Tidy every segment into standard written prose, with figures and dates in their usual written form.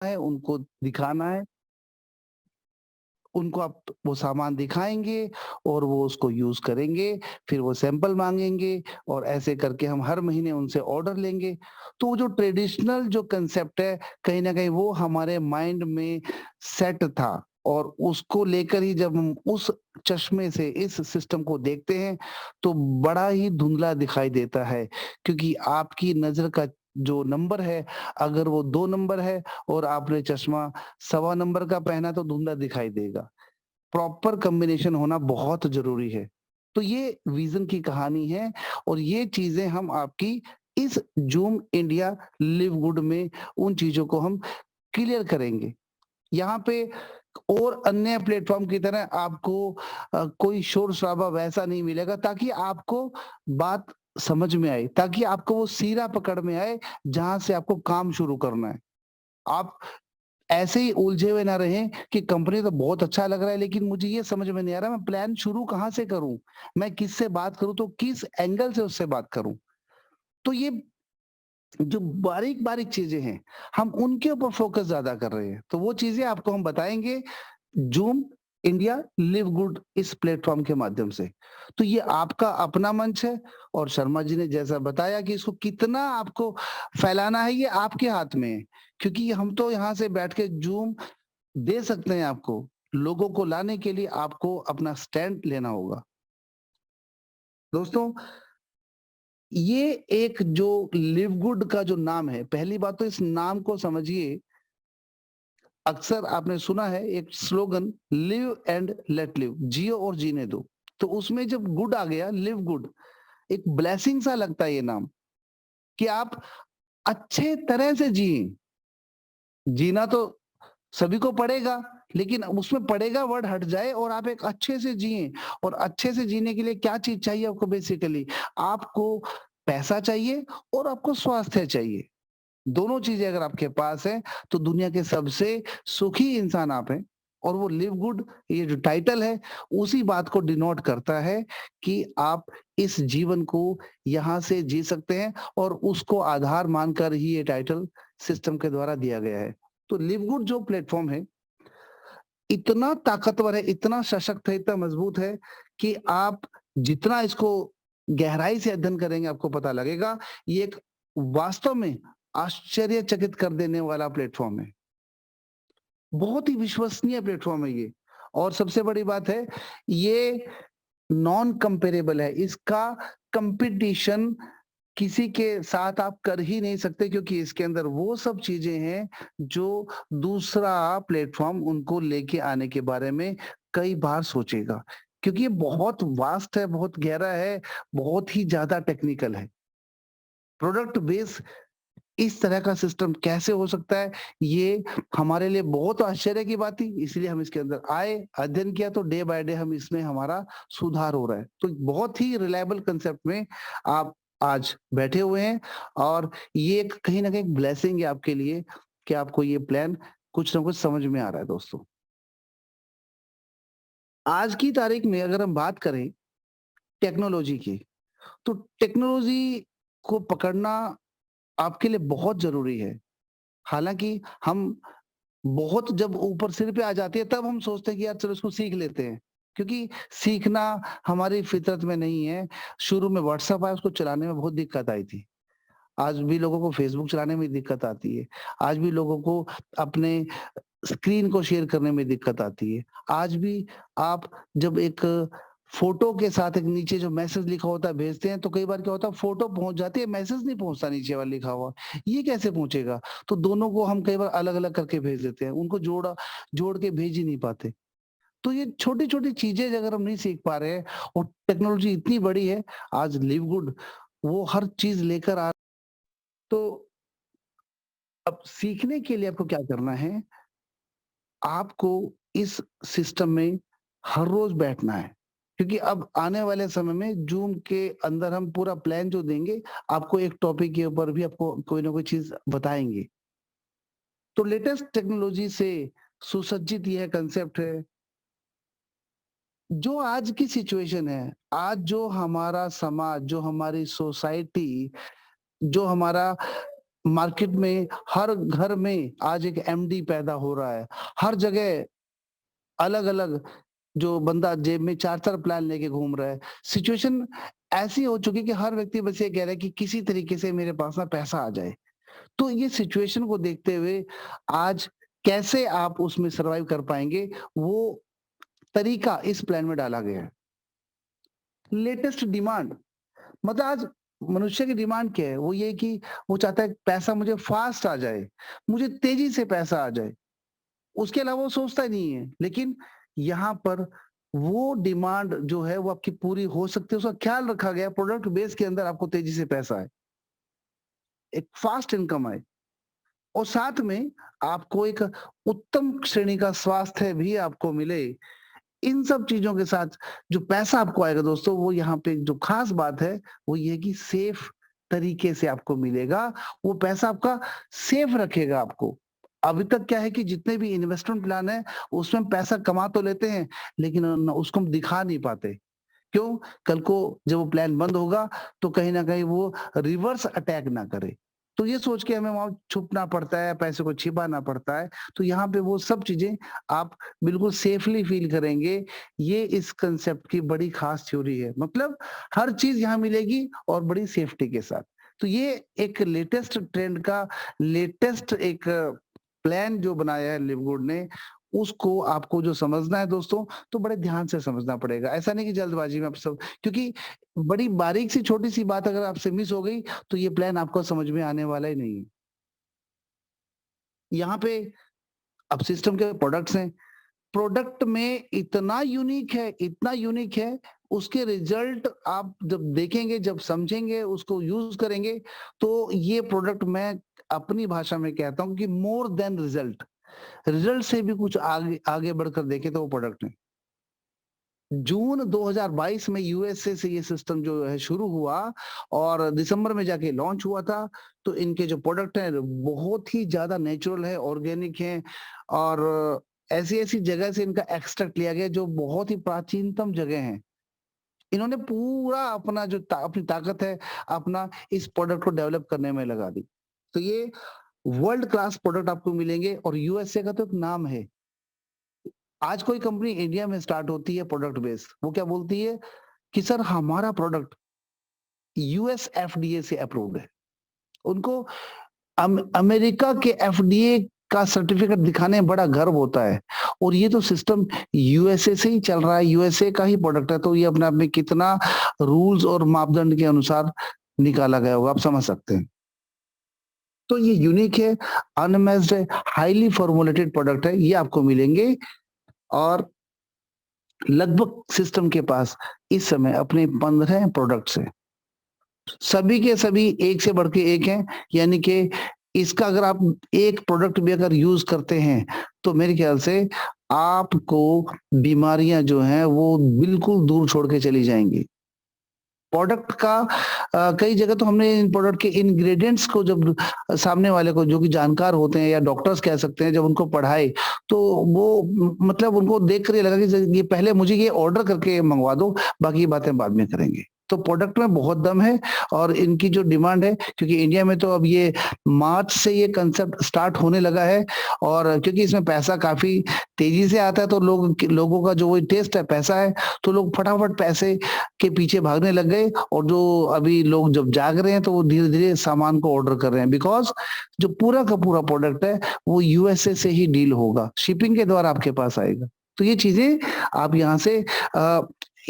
है, उनको दिखाना है, उनको आप वो सामान दिखाएँगे और वो उसको यूज़ करेंगे, फिर वो सैंपल माँगेंगे और ऐसे करके हम हर महीने उनसे ऑर्डर लेंगे। तो वो जो ट्रेडिशनल जो कांसेप्ट है, कहीं न कहीं वो हमारे माइंड में सेट था और उसको लेकर ही जब हम उस चश्मे से इस सिस्टम को देखते हैं, तो बड़ा ही धुंधला दिखाई देता है, क्योंकि आपकी नज़र का जो नंबर है, अगर वो 2 नंबर है और आपने चश्मा सवा नंबर का पहना तो धुंधला दिखाई देगा। प्रॉपर कॉम्बिनेशन होना बहुत ज़रूरी है। तो ये विज़न की कहानी है और ये चीज़ें हम आपकी इस ज़ूम इंडिया लिव गुड में उन चीज़ों को हम क्लियर करेंगे। यहाँ पे और अन्य प्लेटफ़ॉर्म की तरह आपको कोई शोर-शराबा वैसा नहीं मिलेगा, ताकि आपको बात समझ में आए, ताकि आपको वो सीरा पकड़ में आए जहाँ से आपको काम शुरू करना है। आप ऐसे ही उलझे हुए ना रहें कि कंपनी तो बहुत अच्छा लग रहा है, लेकिन मुझे ये समझ में नहीं आ रहा मैं प्लान शुरू कहाँ से करूँ? मैं किससे बात करूँ, तो किस एंगल से उससे बात करूँ? तो ये जो बारीक-बारीक चीज़ें हैं, हम उनके ऊपर फ़ोकस ज़्यादा कर रहे हैं। तो वो चीज़ें आपको हम बताएँगे ज़ूम इंडिया लिव गुड इस प्लेटफ़ॉर्म के माध्यम से। तो ये आपका अपना मंच है और शर्मा जी ने जैसा बताया कि इसको कितना आपको फैलाना है, ये आपके हाथ में है। क्योंकि हम तो यहाँ से बैठ के ज़ूम दे सकते हैं आपको। लोगों को लाने के लिए आपको अपना स्टैंड लेना होगा। दोस्तों, ये एक जो लिव गुड का जो नाम है, पहली बात तो इस नाम को समझिए। अक्सर आपने सुना है एक slogan, live and let live, जियो और जीने दो। तो उसमें जब गुड आ गया, लिव गुड, एक ब्लेसिंग सा लगता है ये नाम, कि आप अच्छे तरह से जिएँ। जीना तो सभी को पड़ेगा, लेकिन उसमें पड़ेगा वर्ड हट जाए और आप एक अच्छे से जिएँ। और अच्छे से जीने के लिए क्या चीज़ चाहिए आपको बेसिकली? आपको पैसा चाहिए और आपको स्वास्थ्य चाहिए। दोनों चीज़ें अगर आपके पास हैं, तो दुनिया के सबसे सुखी इंसान आप हैं। और वो लिव गुड, ये जो टाइटल है, उसी बात को डिनोट करता है कि आप इस जीवन को यहाँ से जी सकते हैं और उसको आधार मानकर ही ये टाइटल सिस्टम के द्वारा दिया गया है। तो लिव गुड जो प्लेटफ़ॉर्म है, इतना ताकतवर है, इतना सशक्त है, इतना मजबूत है कि आप जितना इसको गहराई से अध्ययन करेंगे आपको पता लगेगा, ये एक वास्तव में आश्चर्यचकित कर देने वाला प्लेटफ़ॉर्म है। बहुत ही विश्वसनीय प्लेटफ़ॉर्म है ये। और सबसे बड़ी बात है, ये नॉन कंपेरेबल है। इसका कॉम्पिटिशन किसी के साथ आप कर ही नहीं सकते, क्योंकि इसके अंदर वो सब चीज़ें हैं जो दूसरा प्लेटफ़ॉर्म उनको लेके आने के बारे में कई बार सोचेगा। क्योंकि ये बहुत वास्ट है, बहुत गहरा है, बहुत ही ज़्यादा टेक्निकल है। प्रोडक्ट बेस इस तरह का सिस्टम कैसे हो सकता है, ये हमारे लिए बहुत आश्चर्य की बात थी, इसलिए हम इसके अंदर आए, अध्ययन किया, तो डे बाय डे हम इसमें हमारा सुधार हो रहा है। तो बहुत ही रिलायबल कांसेप्ट में आप आज बैठे हुए हैं और ये एक कहीं न कहीं ब्लेसिंग है आपके लिए कि आपको ये प्लान कुछ न कुछ समझ में आ रहा है दोस्तों। आज की तारीख में अगर हम बात करें टेक्नोलॉजी की, तो टेक्नोलॉजी को पकड़ना आपके लिए बहुत ज़रूरी है। हालाँकि हम बहुत जब ऊपर सिर पे आ जाती है, तब हम सोचते हैं कि यार चलो इसको सीख लेते हैं। क्योंकि सीखना हमारी फितरत में नहीं है। शुरू में व्हाट्सएप आया, उसको चलाने में बहुत दिक्कत आई थी। आज भी लोगों को फेसबुक चलाने में दिक्कत आती है। आज भी लोगों को अपने स्क्रीन को शेयर करने में दिक्कत आती है। आज भी आप जब एक फ़ोटो के साथ एक नीचे जो मैसेज लिखा होता है भेजते हैं, तो कई बार क्या होता है, फ़ोटो पहुँच जाती है, मैसेज नहीं पहुँचता नीचे वाला लिखा हुआ। ये कैसे पहुँचेगा? तो दोनों को हम कई बार अलग-अलग करके भेज देते हैं। उनको जोड़ के भेज ही नहीं पाते। तो ये छोटी-छोटी चीज़ें अगर हम नहीं सीख पा रहे हैं और टेक्नोलॉज़ी इतनी बड़ी है, आज लिव गुड वो हर चीज़ लेकर आ। तो अब सीखने के लिए आपको क्या करना है, आपको इस सिस्टम में हर रोज बैठना है। क्योंकि अब आने वाले समय में जूम के अंदर हम पूरा प्लान जो देंगे, आपको एक टॉपिक के ऊपर भी आपको कोई ना कोई चीज बताएंगे। तो लेटेस्ट टेक्नोलॉजी से सुसज्जित यह कंसेप्ट है। जो आज की सिचुएशन है, आज जो हमारा समाज, जो हमारी सोसाइटी, जो हमारा मार्केट में हर घर में आज एक एमडी पैदा हो रहा है। हर जगह अलग-अलग जो बंदा जेब में 4-4 प्लान लेके घूम रहा है। सिचुएशन ऐसी हो चुकी है कि हर व्यक्ति बस ये कह रहा है कि किसी तरीके से मेरे पास ना पैसा आ जाए। तो ये सिचुएशन को देखते हुए आज कैसे आप उसमें सर्वाइव कर पाएँगे, वो तरीका इस प्लान में डाला गया है। लेटेस्ट डिमांड मतलब आज मनुष्य की डिमांड क्या है? वो ये कि वो चाहता है पैसा मुझे फास्ट आ जाए, मुझे तेज़ी से पैसा आ जाए। उसके अलावा वो सोचता ही नहीं है। लेकिन यहाँ पर वो डिमांड जो है वो आपकी पूरी हो सकती है, उसका ख्याल रखा गया है प्रोडक्ट बेस के अंदर आपको तेज़ी से पैसा आए, एक फास्ट इनकम आए और साथ में आपको एक उत्तम श्रेणी का स्वास्थ्य भी आपको मिले। इन सब चीज़ों के साथ जो पैसा आपको आएगा दोस्तों, वो यहाँ पे जो ख़ास बात है, वो ये है कि सेफ तरीके से आपको मिलेगा। वो पैसा आपका सेफ रखेगा आपको। अभी तक क्या है कि जितने भी इन्वेस्टमेंट प्लान हैं, उसमें पैसा कमा तो लेते हैं, लेकिन उसको हम दिखा नहीं पाते। क्यों? कल को जब वो प्लान बंद होगा, तो कहीं न कहीं वो रिवर्स अटैक ना करे। तो ये सोच के हमें वहाँ छुपना पड़ता है, पैसे को छिपाना पड़ता है। तो यहाँ पे वो सब चीज़ें आप बिल्कुल सेफली फ़ील करेंगे। ये इस कांसेप्ट की बड़ी ख़ास थ्योरी है। मतलब हर चीज़ यहाँ मिलेगी और बड़ी सेफ्टी के साथ। तो ये एक लेटेस्ट ट्रेंड का लेटेस्ट एक प्लान जो बनाया है लिव गुड ने, उसको आपको जो समझना है दोस्तों, तो बड़े ध्यान से समझना पड़ेगा। ऐसा नहीं कि जल्दबाजी में आप सब क्योंकि बड़ी बारीक सी छोटी-सी बात अगर आपसे मिस हो गई, तो ये प्लान आपको समझ में आने वाला ही नहीं है। यहाँ पे अब सिस्टम के प्रोडक्ट्स हैं, प्रोडक्ट में इतना यूनिक है, उसके रिज़ल्ट आप जब देखेंगे, जब समझेंगे, उसको यूज़ करेंगे, तो ये प्रोडक्ट मैं अपनी भाषा में कहता हूँ कि मोर देन रिज़ल्ट। रिज़ल्ट से भी कुछ आगे आगे बढ़कर देखें तो वो प्रोडक्ट है। जून 2022 में यूएसए से ये सिस्टम जो है शुरू हुआ और दिसंबर में जाके लॉन्च हुआ था। तो इनके जो प्रोडक्ट हैं बहुत ही ज़्यादा नेचुरल है, ऑर्गेनिक है और ऐसी-ऐसी जगह से इनका एक्सट्रैक्ट लिया गया जो बहुत ही प्राचीनतम जगह हैं। इन्होंने पूरा अपना जो अपनी ताकत है, अपना इस प्रोडक्ट को डेवलप करने में लगा दी। तो ये वर्ल्ड क्लास प्रोडक्ट आपको मिलेंगे और यूएसए का तो एक नाम है। आज कोई कंपनी इंडिया में स्टार्ट होती है प्रोडक्ट बेस्ड, वो क्या बोलती है कि सर हमारा प्रोडक्ट यूएस एफडीए से अप्रूव्ड है। उनको अमेरिका के एफडीए का सर्टिफिकेट दिखाने में बड़ा गर्व होता है और ये तो सिस्टम यूएसए से ही चल रहा है, यूएसए का ही प्रोडक्ट है, तो ये अपने आप में कितना रूल्स और मापदंड के अनुसार निकाला गया होगा, आप समझ सकते हैं। तो ये यूनिक है, अनमैच्ड है, हाइली फॉर्मुलेटेड प्रोडक्ट है, ये आपको मिलेंगे और लगभग सिस्टम के पास इस समय अपने 15 प्रोडक्ट्स हैं। सभी के सभी एक से बढ़ के एक हैं, यानी कि इसका अगर आप एक प्रोडक्ट भी अगर यूज़ करते हैं, तो मेरे ख्याल से आपको बीमारियाँ जो हैं वो बिल्कुल दूर छोड़ के चली जाएँगी। प्रोडक्ट का कई जगह तो हमने इन प्रोडक्ट के इंग्रेडिएंट्स को जब सामने वाले को जो कि जानकार होते हैं या डॉक्टर्स कह सकते हैं जब उनको पढ़ाए तो वो मतलब उनको देख कर ये लगा कि ये पहले मुझे ये ऑर्डर करके मंगवा दो, बाकी बातें बाद में करेंगे। तो प्रोडक्ट में बहुत दम है और इनकी जो डिमांड है क्योंकि इंडिया में तो अब ये मार्च से ये कांसेप्ट स्टार्ट होने लगा है और क्योंकि इसमें पैसा काफ़ी तेज़ी से आता है तो लोगों का जो वही टेस्ट है, पैसा है, तो लोग फटाफट पैसे के पीछे भागने लग गए और जो अभी लोग जब जाग रहे हैं तो वो धीरे-धीरे सामान को ऑर्डर कर रहे हैं बिकॉज़ जो पूरा का पूरा प्रोडक्ट है वो यूएसए से ही डील होगा, शिपिंग के द्वारा आपके पास आएगा। तो ये चीज़ें आप यहाँ से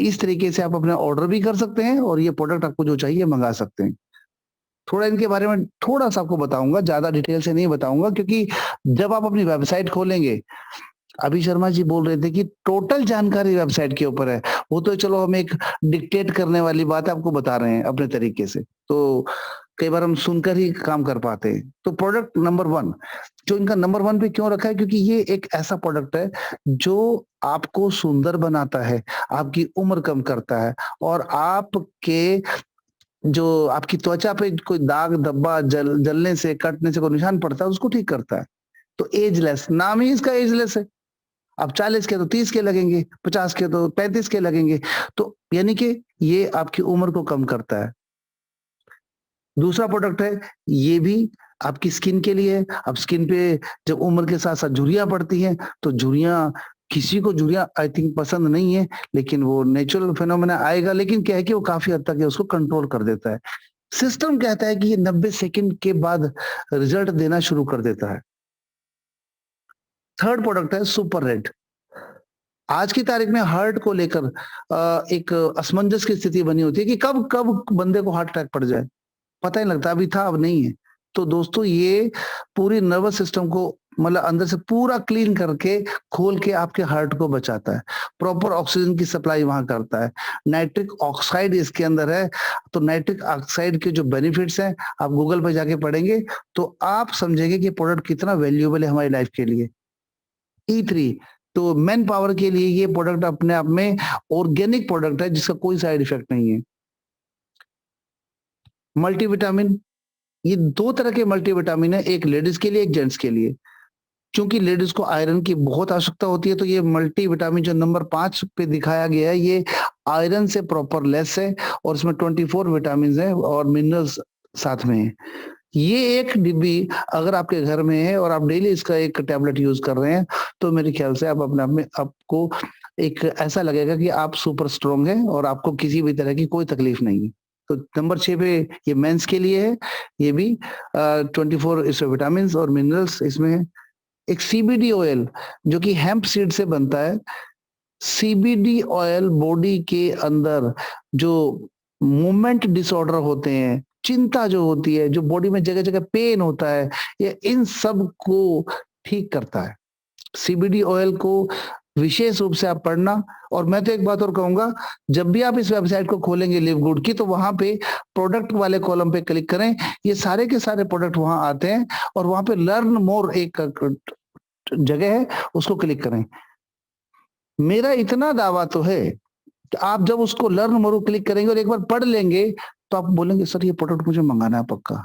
इस तरीके से आप अपना ऑर्डर भी कर सकते हैं और ये प्रोडक्ट आपको जो चाहिए मँगा सकते हैं। थोड़ा इनके बारे में थोड़ा-सा आपको बताऊँगा, ज़्यादा डिटेल से नहीं बताऊँगा क्योंकि जब आप अपनी वेबसाइट खोलेंगे अभी शर्मा जी बोल रहे थे कि टोटल जानकारी वेबसाइट के ऊपर है। वो तो चलो हम एक डिक्टेट करने वाली बात आपको बता रहे हैं अपने तरीके से। तो कई बार हम सुनकर ही काम कर पाते हैं। तो प्रोडक्ट नंबर 1 जो इनका नंबर 1 पे क्यों रखा है क्योंकि ये एक ऐसा प्रोडक्ट है जो आपको सुंदर बनाता है, आपकी उम्र कम करता है और आपके जो आपकी त्वचा पे कोई दाग, धब्बा, जलने से, कटने से कोई निशान पड़ता है उसको ठीक करता है। तो एजलेस नाम ही इसका एजलेस है। अब 40 के तो 30 के लगेंगे, 50 के तो 35 के लगेंगे। तो यानी कि ये आपकी उम्र को कम करता है। दूसरा प्रोडक्ट है, ये भी आपकी स्किन के लिए है। अब स्किन पे जब उम्र के साथ साथ झुर्रियां पड़ती हैं, तो झुर्रियां, किसी को झुर्रियां आई थिंक पसंद नहीं है, लेकिन वो नेचुरल फिनोमेना आएगा, लेकिन क्या है कि वो काफी हद तक उसको कंट्रोल कर देता है। सिस्टम कहता है कि ये 90 सेकंड के बाद रिजल्ट देना शुरू कर देता है। थर्ड प्रोडक्ट है सुपर रेड। आज की तारीख में हार्ट को लेकर एक असमंजस की स्थिति बनी होती है कि कब कब बंदे को हार्ट अटैक पड़ जाए, पता ही लगता, अभी था अब नहीं है। तो दोस्तों ये पूरी नर्वस सिस्टम को मतलब अंदर से पूरा क्लीन करके खोल के आपके हार्ट को बचाता है, प्रॉपर ऑक्सीजन की सप्लाई वहां करता है। नाइट्रिक ऑक्साइड इसके अंदर है। तो नाइट्रिक ऑक्साइड के जो बेनिफिट्स हैं, आप गूगल पे जाके पढ़ेंगे तो आप समझेंगे कि प्रोडक्ट कितना वैल्यूएबल है हमारी लाइफ के लिए। E3, तो मैन पावर के लिए ये प्रोडक्ट अपने आप में ऑर्गेनिक प्रोडक्ट है जिसका कोई साइड इफेक्ट नहीं है। मल्टीविटामिन, ये दो तरह के मल्टीविटामिन है, एक लेडीज के लिए, एक जेंट्स के लिए। क्योंकि लेडीज को आयरन की बहुत आवश्यकता होती है, तो ये मल्टीविटामिन जो नंबर 5 पे दिखाया गया है, ये आयरन से प्रॉपर लेस है और इसमें 24 विटामिन है और मिनरल्स साथ में है। ये एक डिब्बी अगर आपके घर में है और आप डेली इसका एक टैबलेट यूज कर रहे हैं, तो मेरे ख्याल से आप अपने आप में आपको एक ऐसा लगेगा कि आप सुपर स्ट्रांग हैं और आपको किसी भी तरह की कोई तकलीफ नहीं है। तो नंबर 6 पे ये मेंस के लिए है, ये भी 24 इसमें विटामिन और मिनरल्स इसमें है। एक सीबीडी ऑयल जो कि हेम्प सीड से बनता है। सीबीडी ऑयल बॉडी के अंदर जो मूवमेंट डिसऑर्डर होते हैं, चिंता जो होती है, जो बॉडी में जगह जगह पेन होता है, ये इन सब को ठीक करता है। सीबीडी ऑयल को विशेष रूप से आप पढ़ना। और मैं तो एक बात और कहूंगा, जब भी आप इस वेबसाइट को खोलेंगे लिव गुड की, तो वहां पे प्रोडक्ट वाले कॉलम पे क्लिक करें, ये सारे के सारे प्रोडक्ट वहां आते हैं और वहां पे लर्न मोर एक जगह है, उसको क्लिक करें। मेरा इतना दावा तो है कि आप जब उसको लर्न मोर क्लिक करेंगे और एक बार पढ़ लेंगे, तो आप बोलेंगे सर ये प्रोडक्ट मुझे मंगाना है पक्का।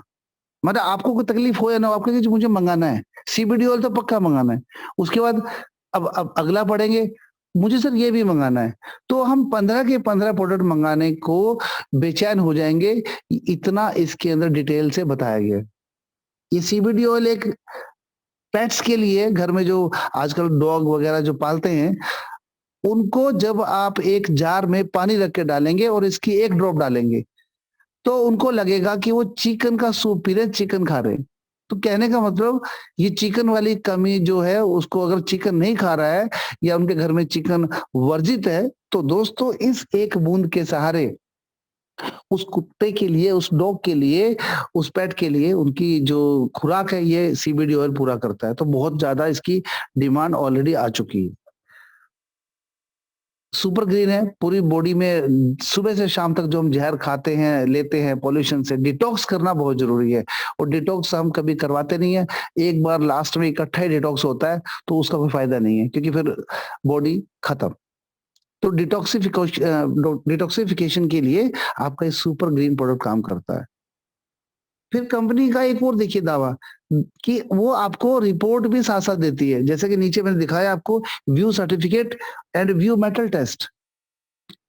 मतलब आपको कोई तकलीफ हो या ना हो, आप कहेंगे मुझे मंगाना है, सीबीडी ऑयल तो पक्का मंगाना है। उसके बाद अब अगला पढ़ेंगे, मुझे सर ये भी मंगाना है। तो हम 15 के 15 प्रोडक्ट मंगाने को बेचैन हो जाएंगे, इतना इसके अंदर डिटेल से बताया गया। ये सीबीडी ऑयल एक पेट्स के लिए, घर में जो आजकल डॉग वगैरह जो पालते हैं, उनको जब आप एक जार में पानी रख के डालेंगे और इसकी एक ड्रॉप डालेंगे, तो उनको लगेगा कि वो चिकन का सूप पी रहे, चिकन खा रहे। तो कहने का मतलब ये चिकन वाली कमी जो है, उसको अगर चिकन नहीं खा रहा है या उनके घर में चिकन वर्जित है, तो दोस्तों इस एक बूंद के सहारे उस कुत्ते के लिए, उस डॉग के लिए, उस पेट के लिए उनकी जो खुराक है, ये सीबीडी ऑयल पूरा करता है। तो बहुत ज्यादा इसकी डिमांड ऑलरेडी आ चुकी है। सुपर ग्रीन है, पूरी बॉडी में सुबह से शाम तक जो हम जहर खाते हैं, लेते हैं, पॉल्यूशन से डिटॉक्स करना बहुत जरूरी है। और डिटॉक्स हम कभी करवाते नहीं है, एक बार लास्ट में इकट्ठा ही डिटॉक्स होता है, तो उसका कोई फायदा नहीं है, क्योंकि फिर बॉडी खत्म। तो डिटॉक्सिफिकेशन के लिए आपका ये सुपर ग्रीन प्रोडक्ट काम करता है। फिर कंपनी का एक और देखिए दावा, कि वो आपको रिपोर्ट भी साथ साथ देती है, जैसे कि नीचे मैंने दिखाया आपको, view certificate and view metal test.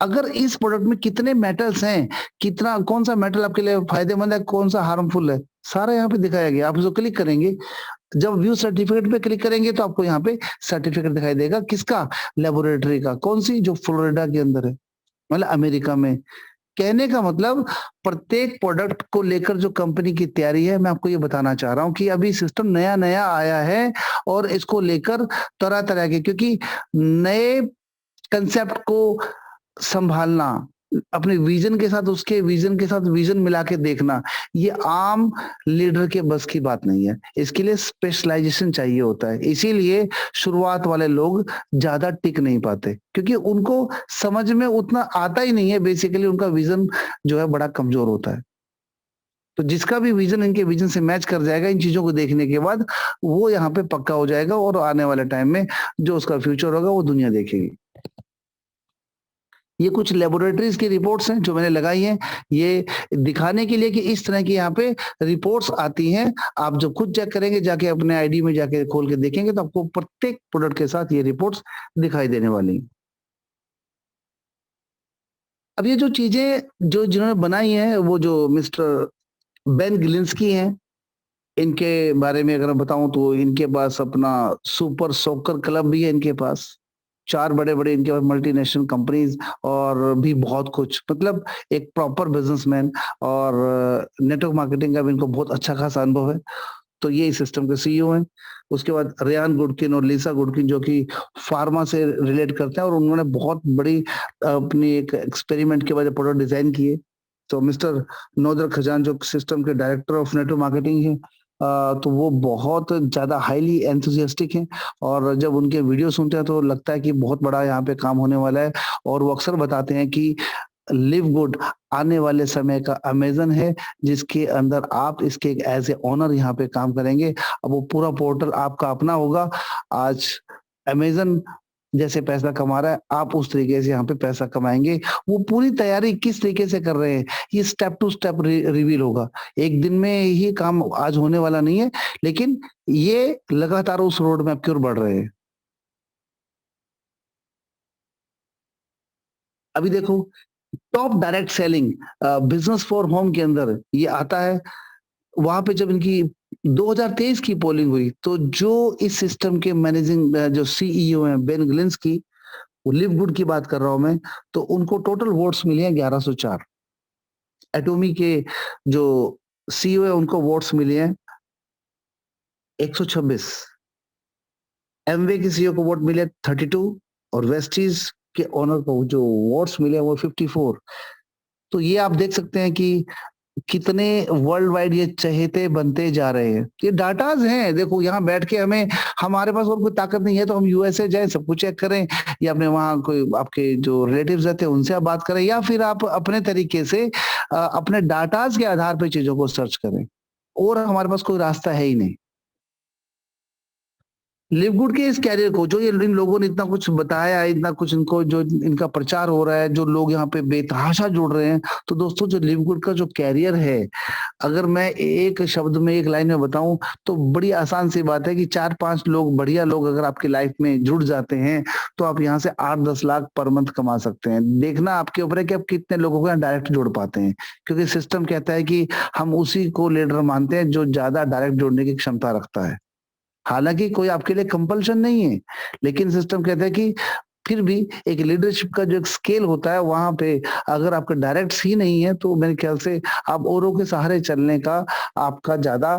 अगर इस प्रोडक्ट में कितने मेटल्स हैं, कितना कौन सा मेटल आपके लिए फायदेमंद है, कौन सा हार्मफुल है, सारा यहाँ पे दिखाया गया। आप इसको क्लिक करेंगे, जब व्यू सर्टिफिकेट पे क्लिक करेंगे तो आपको यहाँ पे सर्टिफिकेट दिखाई देगा, किसका, लेबोरेटरी का, कौन सी, जो फ्लोरिडा के अंदर है, मतलब अमेरिका में। कहने का मतलब प्रत्येक प्रोडक्ट को लेकर जो कंपनी की तैयारी है, मैं आपको ये बताना चाह रहा हूँ कि अभी सिस्टम नया नया आया है और इसको लेकर तरह तरह के, क्योंकि नए कंसेप्ट को संभालना, अपने विजन के साथ, उसके विजन के साथ विजन मिला के देखना, ये आम लीडर के बस की बात नहीं है। इसके लिए स्पेशलाइजेशन चाहिए होता है। इसीलिए शुरुआत वाले लोग ज्यादा टिक नहीं पाते, क्योंकि उनको समझ में उतना आता ही नहीं है। बेसिकली उनका विजन जो है बड़ा कमजोर होता है। तो जिसका भी विजन इनके विजन से मैच कर जाएगा, इन चीजों को देखने के बाद, वो यहाँ पे पक्का हो जाएगा और आने वाले टाइम में जो उसका फ्यूचर होगा वो दुनिया देखेगी। ये कुछ लेबोरेटरीज की रिपोर्ट्स हैं जो मैंने लगाई हैं, ये दिखाने के लिए कि इस तरह की यहाँ पे रिपोर्ट्स आती हैं। आप जब खुद चेक करेंगे, जाके अपने आईडी में जाके खोल के देखेंगे, तो आपको प्रत्येक प्रोडक्ट के साथ ये रिपोर्ट्स दिखाई देने वाली हैं। अब ये जो चीजें जो जिन्होंने बनाई हैं, वो जो मिस्टर बेन गिलिंस्की हैं, इनके बारे में अगर मैं बताऊँ तो इनके पास अपना सुपर सॉकर क्लब भी है इनके पास। 4 बड़े-बड़े इनके पास मल्टीनेशनल कंपनीज़ और भी बहुत कुछ मतलब एक प्रॉपर बिज़नेसमैन और नेटवर्क मार्केटिंग का भी इनको बहुत अच्छा खासा अनुभव है। तो ये इस सिस्टम के सीईओ हैं। उसके बाद रेयान गुडकिन और लिसा गुडकिन जो कि फार्मा से रिलेट करते हैं और उन्होंने बहुत बड़ी अपनी एक एक्सपेरिमेंट के बाद प्रोडक्ट डिज़ाइन किए। तो मिस्टर नौदर खजान जो सिस्टम के डायरेक्टर ऑफ नेटवर्क मार्केटिंग हैं तो वो बहुत ज़्यादा हाइली एंथुसियास्टिक हैं और जब उनके वीडियो सुनते हैं तो लगता है कि बहुत बड़ा यहाँ पे काम होने वाला है और वो अक्सर बताते हैं कि लिव गुड आने वाले समय का अमेज़न है, जिसके अंदर आप इसके एक एज़ ए ओनर यहाँ पे काम करेंगे। अब वो पूरा पोर्टल आपका अपना होगा। आज अमेज़न जैसे पैसा कमा रहा है, आप उस तरीके से यहाँ पे पैसा कमाएँगे। वो पूरी तैयारी किस तरीके से कर रहे हैं, ये स्टेप टू स्टेप रिवील होगा। एक दिन में ही काम आज होने वाला नहीं है, लेकिन ये लगातार उस रोड मैप की ओर बढ़ रहे हैं। अभी देखो top direct selling business for home के अंदर ये आता है। वहाँ पे जब इनकी 2023 की पोलिंग हुई, तो जो इस सिस्टम के मैनेजिंग जो सीईओ हैं बेन ग्लिंस्की, वो लिव गुड की बात कर रहा हूँ मैं, तो उनको टोटल वोट्स मिले हैं 1104। एटॉमी के जो सीईओ है उनको वोट्स मिले हैं 126। एमवे के सीईओ को वोट मिले 32 और वेस्टीज के ओनर को जो वोट्स मिले हैं वो 54। तो ये आप देख सकते हैं कि कितने वर्ल्ड वाइड ये चहेते बनते जा रहे हैं। ये डाटाज़ हैं, देखो यहाँ बैठ के हमें हमारे पास और कोई ताकत नहीं है तो हम यूएसए जाएँ, सब कुछ चेक करें या अपने वहाँ कोई आपके जो रिलेटिव्स रहते हैं उनसे आप बात करें या फिर आप अपने तरीके से अपने डाटाज़ के आधार पे चीज़ों को सर्च करें और हमारे पास कोई रास्ता है ही नहीं। लिव गुड के इस कैरियर को जो ये इन लोगों ने इतना कुछ बताया, इतना कुछ इनको जो इनका प्रचार हो रहा है, जो लोग यहाँ पे बेतहाशा जुड़ रहे हैं, तो दोस्तों जो लिव गुड का जो कैरियर है, अगर मैं एक शब्द में, एक लाइन में बताऊँ, तो बड़ी आसान सी बात है कि 4-5 लोग, बढ़िया लोग अगर आपकी लाइफ में जुड़ जाते हैं, तो आप यहाँ से 8-10 लाख पर मंथ कमा सकते हैं। देखना आपके ऊपर है कि आप कितने लोगों को यहाँ डायरेक्ट जोड़ पाते हैं, क्योंकि सिस्टम कहता है कि हम उसी को लीडर मानते हैं जो ज़्यादा डायरेक्ट जोड़ने की क्षमता रखता है। हालाँकि कोई आपके लिए कंपल्शन नहीं है, लेकिन सिस्टम कहता है कि फिर भी एक लीडरशिप का जो एक स्केल होता है, वहाँ पे अगर आपके डायरेक्ट्स ही नहीं है, तो मेरे ख्याल से आप औरों के सहारे चलने का आपका ज़्यादा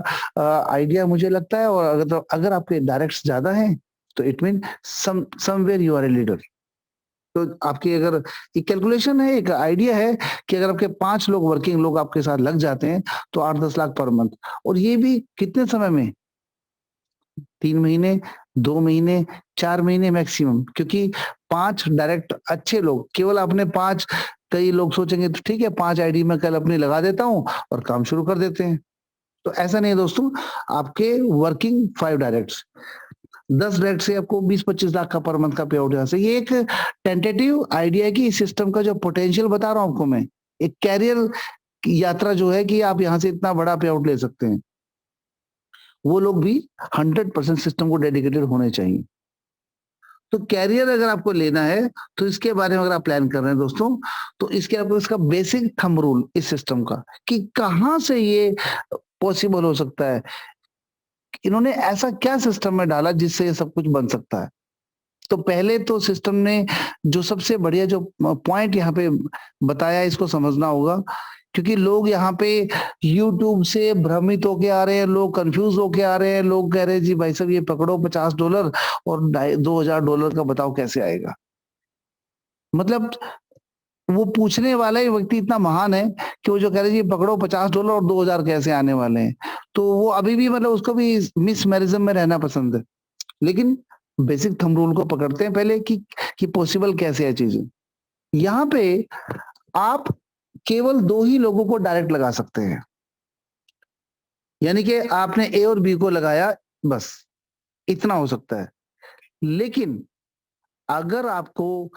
आइडिया मुझे लगता है और अगर आपके डायरेक्ट्स ज़्यादा हैं, तो it mean somewhere you are a leader. तो आपकी अगर एक कैलकुलेशन है, एक आइडिया है कि अगर आपके 5 लोग वर्किंग लोग आपके साथ लग जाते हैं, तो 8-10 लाख पर मंथ और ये भी कितने समय में? 3 महीने, 2 महीने, 4 महीने मैक्सिमम क्योंकि 5 डायरेक्ट अच्छे लोग केवल अपने 5 कई लोग सोचेंगे तो ठीक है 5 आईडी मैं कल अपनी लगा देता हूँ और काम शुरू कर देते हैं। तो ऐसा नहीं है दोस्तों, आपके वर्किंग 5 डायरेक्ट्स 10 डायरेक्ट से आपको 20-25 लाख का पर मंथ का पे आउट यहाँ से। ये एक टेंटेटिव आइडिया है कि इस सिस्टम का जो पोटेंशियल बता रहा हूँ आपको मैं, एक कैरियर की यात्रा जो है कि आप यहाँ से इतना बड़ा पे आउट ले सकते हैं। वो लोग भी 100% सिस्टम को डेडिकेटेड होने चाहिए। तो कैरियर अगर आपको लेना है, तो इसके बारे में अगर आप प्लान कर रहे हैं दोस्तों, तो इसके आपको इसका बेसिक थंब रूल इस सिस्टम का कि कहाँ से ये पॉसिबल हो सकता है। इन्होंने ऐसा क्या सिस्टम में डाला जिससे ये सब कुछ बन सकता है। तो पहले तो सिस्टम ने जो सबसे बढ़िया जो पॉइंट यहाँ पे बताया इसको समझना होगा क्योंकि लोग यहाँ पे यूट्यूब से भ्रमित होके आ रहे हैं, लोग कंफ्यूज होके आ रहे हैं, लोग कह रहे हैं जी भाई साहब ये पकड़ो $50 और $2000 का बताओ कैसे आएगा। मतलब वो पूछने वाला ही व्यक्ति इतना महान है कि वो जो कह रहे जी पकड़ो $50 और 2000 कैसे आने वाले हैं। तो वो अभी भी मतलब उसको भी मिसमैरिज्म में रहना पसंद है। लेकिन बेसिक थंब रूल को पकड़ते हैं पहले कि पॉसिबल कैसे है चीजें। यहाँ पे आप केवल 2 ही लोगों को डायरेक्ट लगा सकते हैं। यानी कि आपने ए और बी को लगाया बस इतना हो सकता है। लेकिन अगर आपको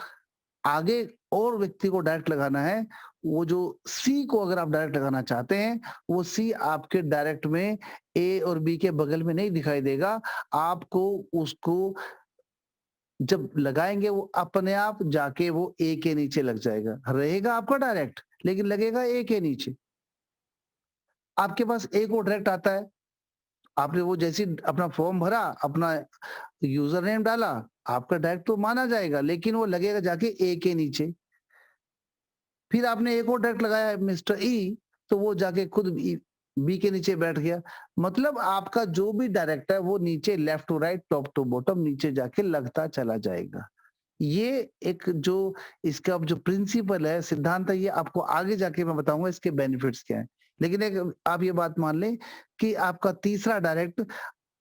आगे और व्यक्ति को डायरेक्ट लगाना है, वो जो सी को अगर आप डायरेक्ट लगाना चाहते हैं, वो सी आपके डायरेक्ट में ए और बी के बगल में नहीं दिखाई देगा। आपको उसको जब लगाएँगे वो अपने आप जाके वो ए के नीचे लग जाएगा। रहेगा आपका डायरेक्ट, लेकिन लगेगा ए के नीचे। आपके पास ए को डायरेक्ट आता है, आपने वो जैसे अपना फॉर्म भरा, अपना यूज़र नेम डाला, आपका डायरेक्ट तो माना जाएगा, लेकिन वो लगेगा जाके ए के नीचे। फिर आपने एक और डायरेक्ट लगाया मिस्टर ई, तो वो जाके खुद बी के नीचे बैठ गया। मतलब आपका जो भी डायरेक्ट है वो नीचे left to right, top to bottom नीचे जाके लगता चला जाएगा। ये एक जो इसका जो प्रिंसिपल है, सिद्धांत है, ये आपको आगे जाके मैं बताऊँगा इसके बेनिफिट्स क्या हैं। लेकिन एक आप ये बात मान लें कि आपका तीसरा डायरेक्ट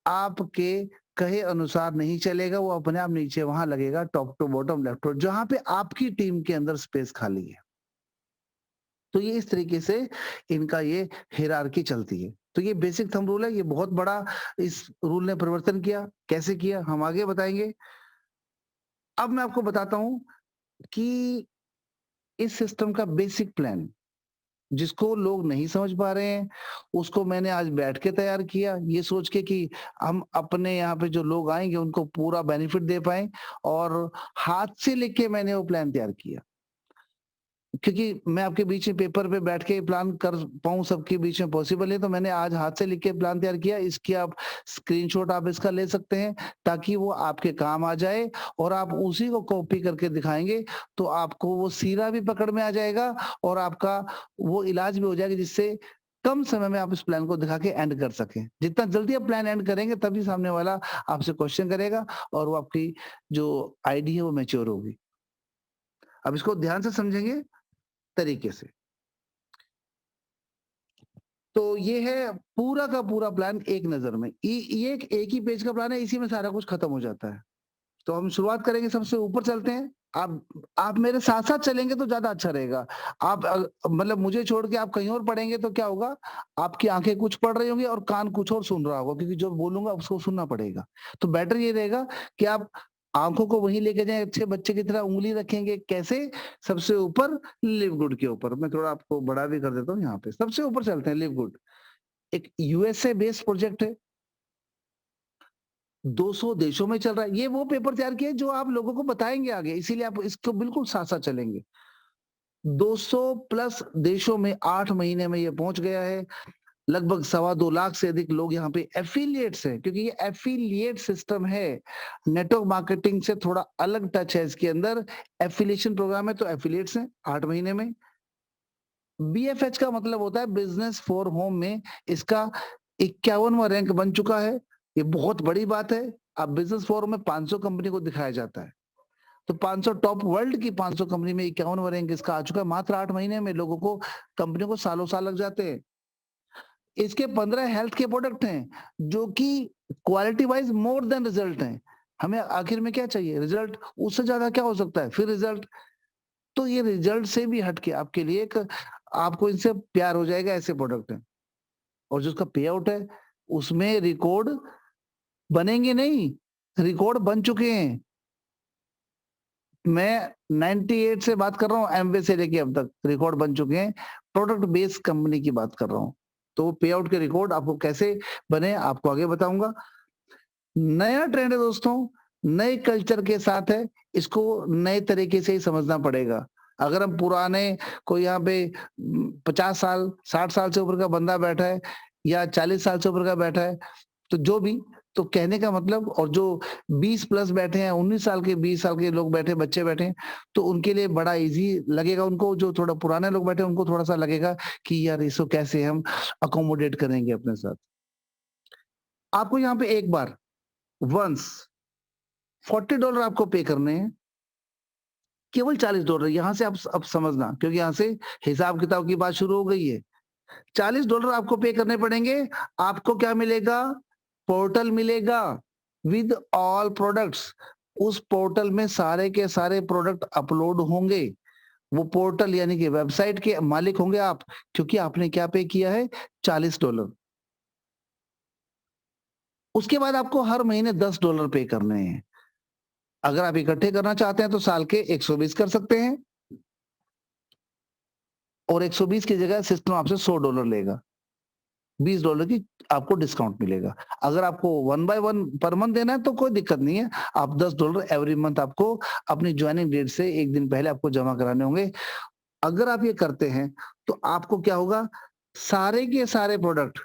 आपके कहे अनुसार नहीं चलेगा, वो अपने आप नीचे वहाँ लगेगा top to bottom, left to, जहाँ पे आपकी टीम के अंदर स्पेस खाली है। तो ये इस तरीके से इनका ये हायरार्की चलती है। तो ये बेसिक थंब रूल है, ये बहुत बड़ा इस रूल ने परिवर्तन किया। कैसे किया? हम आगे बताएँगे। अब मैं आपको बताता हूँ कि इस सिस्टम का बेसिक प्लान, जिसको लोग नहीं समझ पा रहे हैं, उसको मैंने आज बैठ के तैयार किया, ये सोच के कि हम अपने यहाँ पे जो लोग आएँगे उनको पूरा बेनिफिट दे पाएँ, और हाथ से लिख के मैंने वो प्लान तैयार किया। क्योंकि मैं आपके बीच में पेपर पे बैठ के प्लान कर पाऊँ सबके बीच में पॉसिबल है, तो मैंने आज हाथ से लिख के प्लान तैयार किया। इसकी आप स्क्रीनशॉट आप इसका ले सकते हैं, ताकि वो आपके काम आ जाए, और आप उसी को कॉपी करके दिखाएँगे, तो आपको वो सीरा भी पकड़ में आ जाएगा, और आपका वो इलाज भी हो जाएगा, जिससे कम समय में आप इस प्लान को दिखा के एंड कर सकें। जितना जल्दी आप प्लान एंड करेंगे, तभी सामने वाला आपसे क्वेश्चन करेगा, और वो आपकी जो आईडी है वो मैच्योर होगी। अब इसको ध्यान से समझेंगे तरीके से। तो ये है पूरा का पूरा प्लान एक नज़र में। ये एक ही पेज का प्लान है, इसी में सारा कुछ खत्म हो जाता है। तो हम शुरुआत करेंगे, सबसे ऊपर चलते हैं। आप मेरे साथ-साथ चलेंगे तो ज़्यादा अच्छा रहेगा। आप मतलब मुझे छोड़ के आप कहीं और पढ़ेंगे तो क्या होगा, आपकी आँखें कुछ पढ़ रही होंगी और कान कुछ और सुन रहा होगा, क्योंकि जो बोलूँगा उसको सुनना पड़ेगा। तो बेटर ये रहेगा कि आप आँखों को वहीं लेके जाएँ, अच्छे बच्चे की तरह उँगली रखेंगे। कैसे? सबसे ऊपर लिव गुड के ऊपर। मैं थोड़ा आपको बड़ा भी कर देता हूँ यहाँ पे। सबसे ऊपर चलते हैं, लिव गुड। एक यूएसए बेस्ड प्रोजेक्ट है, 200 देशों में चल रहा है। ये वो पेपर तैयार किया है जो आप लोगों को बताएँगे आगे, इसीलिए आप इसको बिल्कुल साथ-साथ चलेंगे। 200 प्लस देशों में 8 महीने में ये पहुँच गया है। लगभग सवा 2 लाख से अधिक लोग यहाँ पे एफ़िलिएट्स हैं, क्योंकि ये एफ़िलिएट सिस्टम है। नेटवर्क मार्केटिंग से थोड़ा अलग टच है इसके अंदर। एफ़िलिएशन प्रोग्राम है, तो एफ़िलिएट्स हैं 8 महीने में। बीएफएच का मतलब होता है बिज़नेस फॉर होम में इसका 51वां रैंक बन चुका है। ये बहुत बड़ी बात है। अब बिज़नेस फोरम में 500 कंपनी को दिखाया जाता है। तो 500 टॉप वर्ल्ड की 500 कंपनी में 51वां रैंक इसका आ चुका है। मात्र 8 महीने में लोगों को, कंपनियों को सालों-साल लग जाते हैं। इसके 15 हेल्थ के प्रोडक्ट हैं, जो कि quality wise more than result हैं। हमें आखिर में क्या चाहिए? रिज़ल्ट। उससे ज़्यादा क्या हो सकता है? फिर रिज़ल्ट। तो ये रिज़ल्ट से भी हट के आपके लिए एक, आपको इनसे प्यार हो जाएगा, ऐसे प्रोडक्ट हैं। और जो उसका पे आउट है, उसमें रिकॉर्ड बनेंगे नहीं, रिकॉर्ड बन चुके हैं। मैं 98 से बात कर रहा हूँ, एमवे से लेके अब तक रिकॉर्ड बन चुके हैं। प्रोडक्ट बेस्ड कंपनी की बात कर रहा हूँ। तो पे आउट के रिकॉर्ड आपको कैसे बने, आपको आगे बताऊँगा। नया ट्रेंड है दोस्तों, नए कल्चर के साथ है, इसको नए तरीके से ही समझना पड़ेगा। अगर हम पुराने, कोई यहाँ पे 50 साल, 60 साल से ऊपर का बंदा बैठा है, या 40 साल से ऊपर का बैठा है, तो जो भी, तो कहने का मतलब, और जो 20 प्लस बैठे हैं, 19 साल के, 20 साल के लोग बैठे, बच्चे बैठे हैं, तो उनके लिए बड़ा ईज़ी लगेगा उनको। जो थोड़ा पुराने लोग बैठे हैं, उनको थोड़ा-सा लगेगा कि यार इसको कैसे हम अकोमोडेट करेंगे अपने साथ। आपको यहाँ पे एक बार, वन्स $40 आपको पे करने हैं, केवल $40। यहाँ से आप अब समझना, क्योंकि यहाँ से हिसाब-किताब की बात शुरू हो गई है। $40 आपको पे करने पड़ेंगे। आपको क्या मिलेगा? पोर्टल मिलेगा विद ऑल प्रोडक्ट्स। उस पोर्टल में सारे के सारे प्रोडक्ट अपलोड होंगे। वो पोर्टल यानी कि वेबसाइट के मालिक होंगे आप, क्योंकि आपने क्या पे किया है? $40। उसके बाद आपको हर महीने $10 पे करने हैं। अगर आप इकट्ठे करना चाहते हैं तो साल के 120 कर सकते हैं, और 120 की जगह सिस्टम आपसे $100 लेगा। $20 की आपको डिस्काउंट मिलेगा। अगर आपको 1 बाय 1 पर मंथ देना है तो कोई दिक्कत नहीं है। आप $10 एवरी मंथ आपको अपनी जॉइनिंग डेट से 1 दिन पहले आपको जमा कराने होंगे। अगर आप ये करते हैं तो आपको क्या होगा? सारे के सारे प्रोडक्ट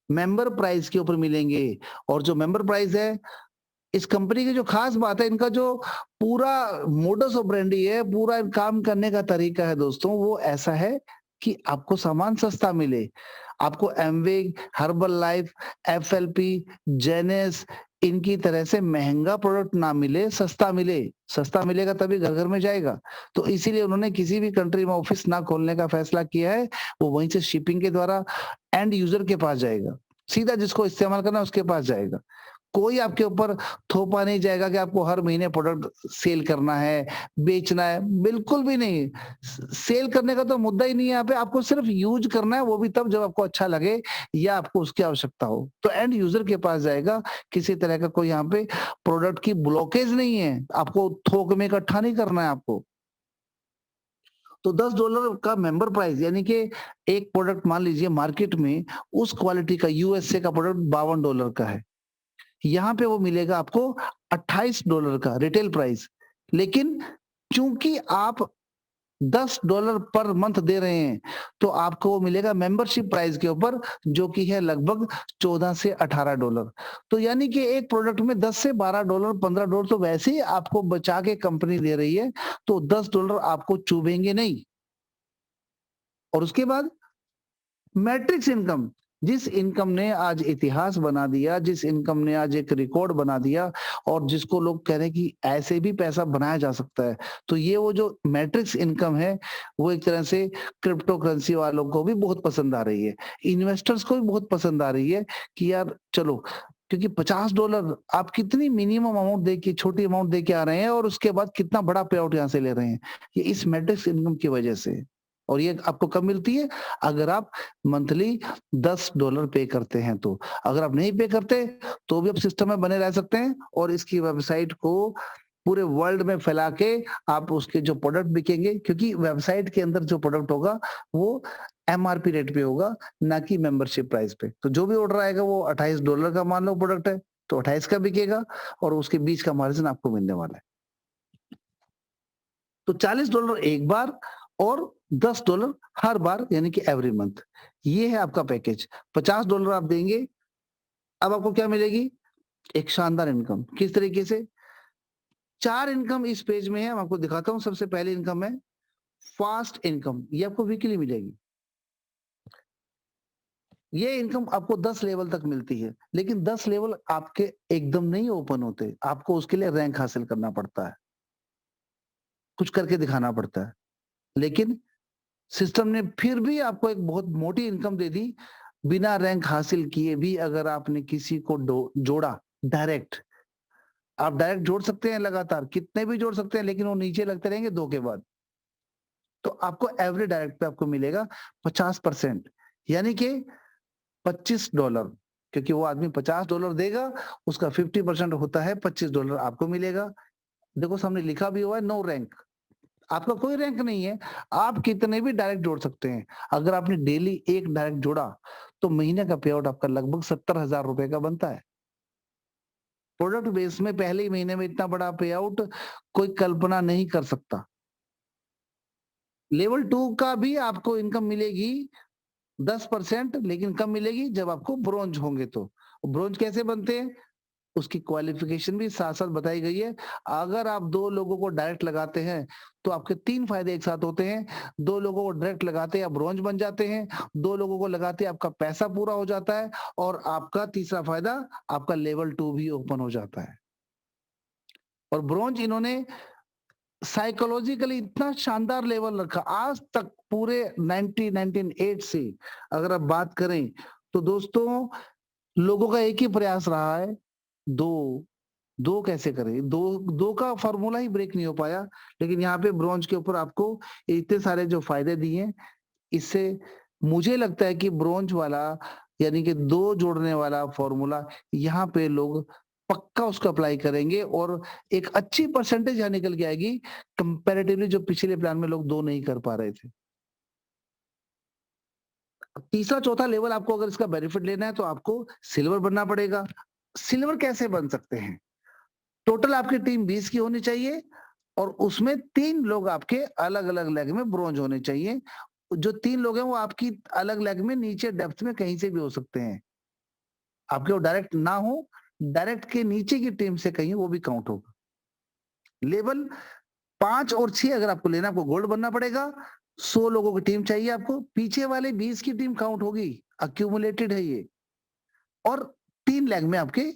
मेंबर प्राइस के ऊपर मिलेंगे। और जो मेंबर प्राइस है, इस कंपनी की जो खास बात है, इनका जो पूरा मोडस ऑपरेंडी है, पूरा काम करने का तरीका है दोस्तों, वो ऐसा है कि आपको सामान सस्ता मिले। आपको Amway, herbal life, FLP, Jannes, इनकी तरह से महंगा प्रोडक्ट ना मिले, सस्ता मिले। सस्ता मिलेगा तभी घर-घर में जाएगा। तो इसीलिए उन्होंने किसी भी कंट्री में ऑफिस ना खोलने का फैसला किया है। वो वहीं से शिपिंग के द्वारा एंड यूजर के पास जाएगा। सीधा जिसको इस्तेमाल करना है उसके पास जाएगा। कोई आपके ऊपर थोपा नहीं जाएगा कि आपको हर महीने प्रोडक्ट सेल करना है, बेचना है, बिल्कुल भी नहीं। सेल करने का तो मुद्दा ही नहीं है यहाँ पे, आपको सिर्फ यूज़ करना है, वो भी तब जब आपको अच्छा लगे या आपको उसकी आवश्यकता हो। तो एंड यूज़र के पास जाएगा, किसी तरह का कोई यहाँ पे प्रोडक्ट की ब्लॉकेज नहीं है, आपको थोक में इकट्ठा नहीं करना है आपको। तो $10 का मेंबर प्राइस, यानी कि एक प्रोडक्ट मान लीजिए मार्केट में उस क्वालिटी का यूएसए का प्रोडक्ट $52 का है। यहाँ पे वो मिलेगा आपको $28 का रिटेल प्राइस। लेकिन चूंकि आप $10 पर मंथ दे रहे हैं, तो आपको वो मिलेगा मेंबरशिप प्राइस के ऊपर, जो कि है लगभग 14 से $18। तो यानी कि एक प्रोडक्ट में 10 से $12, $15 तो वैसे ही आपको बचा के कंपनी दे रही है, तो $10 आपको चुभेंगे नहीं। और उसके बाद मैट्रिक्स इनकम, जिस इनकम ने आज इतिहास बना दिया, जिस इनकम ने आज एक रिकॉर्ड बना दिया, और जिसको लोग कह रहे हैं कि ऐसे भी पैसा बनाया जा सकता है। तो ये वो जो मैट्रिक्स इनकम है, वो एक तरह से क्रिप्टो करेंसी वालों को भी बहुत पसंद आ रही है। इन्वेस्टर्स को भी बहुत पसंद आ रही है कि यार चलो, क्योंकि $50 आप कितनी मिनिमम अमाउंट दे के, छोटी अमाउंट दे के आ रहे हैं, और उसके बाद कितना बड़ा पे आउट यहाँ से ले रहे हैं। ये इस मैट्रिक्स इनकम की वजह से। और ये आपको कब मिलती है? अगर आप मंथली $10 पे करते हैं तो। अगर आप नहीं पे करते, तो भी आप सिस्टम में बने रह सकते हैं, और इसकी वेबसाइट को पूरे वर्ल्ड में फैला के आप उसके जो प्रोडक्ट बिकेंगे, क्योंकि वेबसाइट के अंदर जो प्रोडक्ट होगा वो एमआरपी रेट पे होगा, ना कि मेंबरशिप प्राइस पे। तो जो भी ऑर्डर आएगा वो $28 का मान लो प्रोडक्ट है, तो 28 का बिकेगा, और उसके बीच का मार्जिन आपको मिलने वाला है। तो $40 एक बार और $10 हर बार, यानी कि एवरी मंथ। ये है आपका पैकेज। $50 आप देंगे, अब आपको क्या मिलेगी? एक शानदार इनकम। किस तरीके से? 4 इनकम इस पेज में है, मैं आपको दिखाता हूँ। सबसे पहली इनकम है फास्ट इनकम, ये आपको वीकली मिलेगी। ये इनकम आपको 10 लेवल तक मिलती है, लेकिन 10 लेवल आपके एकदम नहीं ओपन होते। आपको उसके लिए रैंक हासिल करना पड़ता है, कुछ करके दिखाना पड़ता है। लेकिन सिस्टम ने फिर भी आपको एक बहुत मोटी इनकम दे दी, बिना रैंक हासिल किए भी। अगर आपने किसी को जोड़ा डायरेक्ट, आप डायरेक्ट जोड़ सकते हैं लगातार, कितने भी जोड़ सकते हैं, लेकिन वो नीचे लगते रहेंगे 2 के बाद। तो आपको एवरी डायरेक्ट पे आपको मिलेगा 50%, यानी कि $25, क्योंकि वो आदमी $50 देगा, उसका 50% होता है $25 आपको मिलेगा। देखो सामने लिखा भी हुआ है नो रैंक। आपका कोई रैंक नहीं है, आप कितने भी डायरेक्ट जोड़ सकते हैं। अगर आपने डेली एक डायरेक्ट जोड़ा, तो महीने का पे आउट आपका लगभग ₹70,000 का बनता है। प्रोडक्ट बेस में पहले ही महीने में इतना बड़ा पे आउट कोई कल्पना नहीं कर सकता। लेवल 2 का भी आपको इनकम मिलेगी 10%, लेकिन कब मिलेगी? जब आपको ब्रोंज होंगे तो। ब्रोंज कैसे बनते हैं? उसकी क्वालिफिकेशन भी साथ-साथ बताई गई है। अगर आप 2 लोगों को डायरेक्ट लगाते हैं, तो आपके 3 फायदे एक साथ होते हैं। 2 लोगों को डायरेक्ट लगाते हैं, आप ब्रोंज बन जाते हैं। 2 लोगों को लगाते हैं, आपका पैसा पूरा हो जाता है, और आपका तीसरा फायदा, आपका लेवल 2 भी ओपन हो जाता है। और ब्रोंज इन्होंने साइकोलॉजिकली इतना शानदार लेवल रखा, आज तक पूरे 1998 से अगर आप बात करें, तो दोस्तों लोगों का एक ही प्रयास रहा है, 2 2 कैसे करें? 2 का फ़ॉर्मूला ही ब्रेक नहीं हो पाया। लेकिन यहाँ पे ब्रोंज के ऊपर आपको इतने सारे जो फ़ायदे दिए हैं, इससे मुझे लगता है कि ब्रोंज वाला, यानी कि 2 जोड़ने वाला फ़ॉर्मूला, यहाँ पे लोग पक्का उसको अप्लाई करेंगे, और एक अच्छी परसेंटेज यहाँ निकल के आएगी कंपैरेटिवली, जो पिछले प्लान में लोग 2 नहीं कर पा रहे थे। तीसरा चौथा लेवल आपको अगर इसका बेनिफिट लेना है, तो आपको सिल्वर बनना पड़ेगा। सिल्वर कैसे बन सकते हैं? टोटल आपकी टीम 20 की होनी चाहिए, और उसमें 3 लोग आपके अलग-अलग लेग में ब्रोंज होने चाहिए। जो 3 लोग हैं वो आपकी अलग लेग में नीचे डेप्थ में कहीं से भी हो सकते हैं। आपके वो डायरेक्ट ना हो, डायरेक्ट के नीचे की टीम से कहीं वो भी काउंट होगा। लेवल 5 और 6 अगर आपको लेना है, आपको गोल्ड बनना पड़ेगा, 100 लोगों की टीम चाहिए आपको, पीछे वाले 20 की टीम काउंट होगी, एक्यूमुलेटेड है ये। और 3 लेग में आपके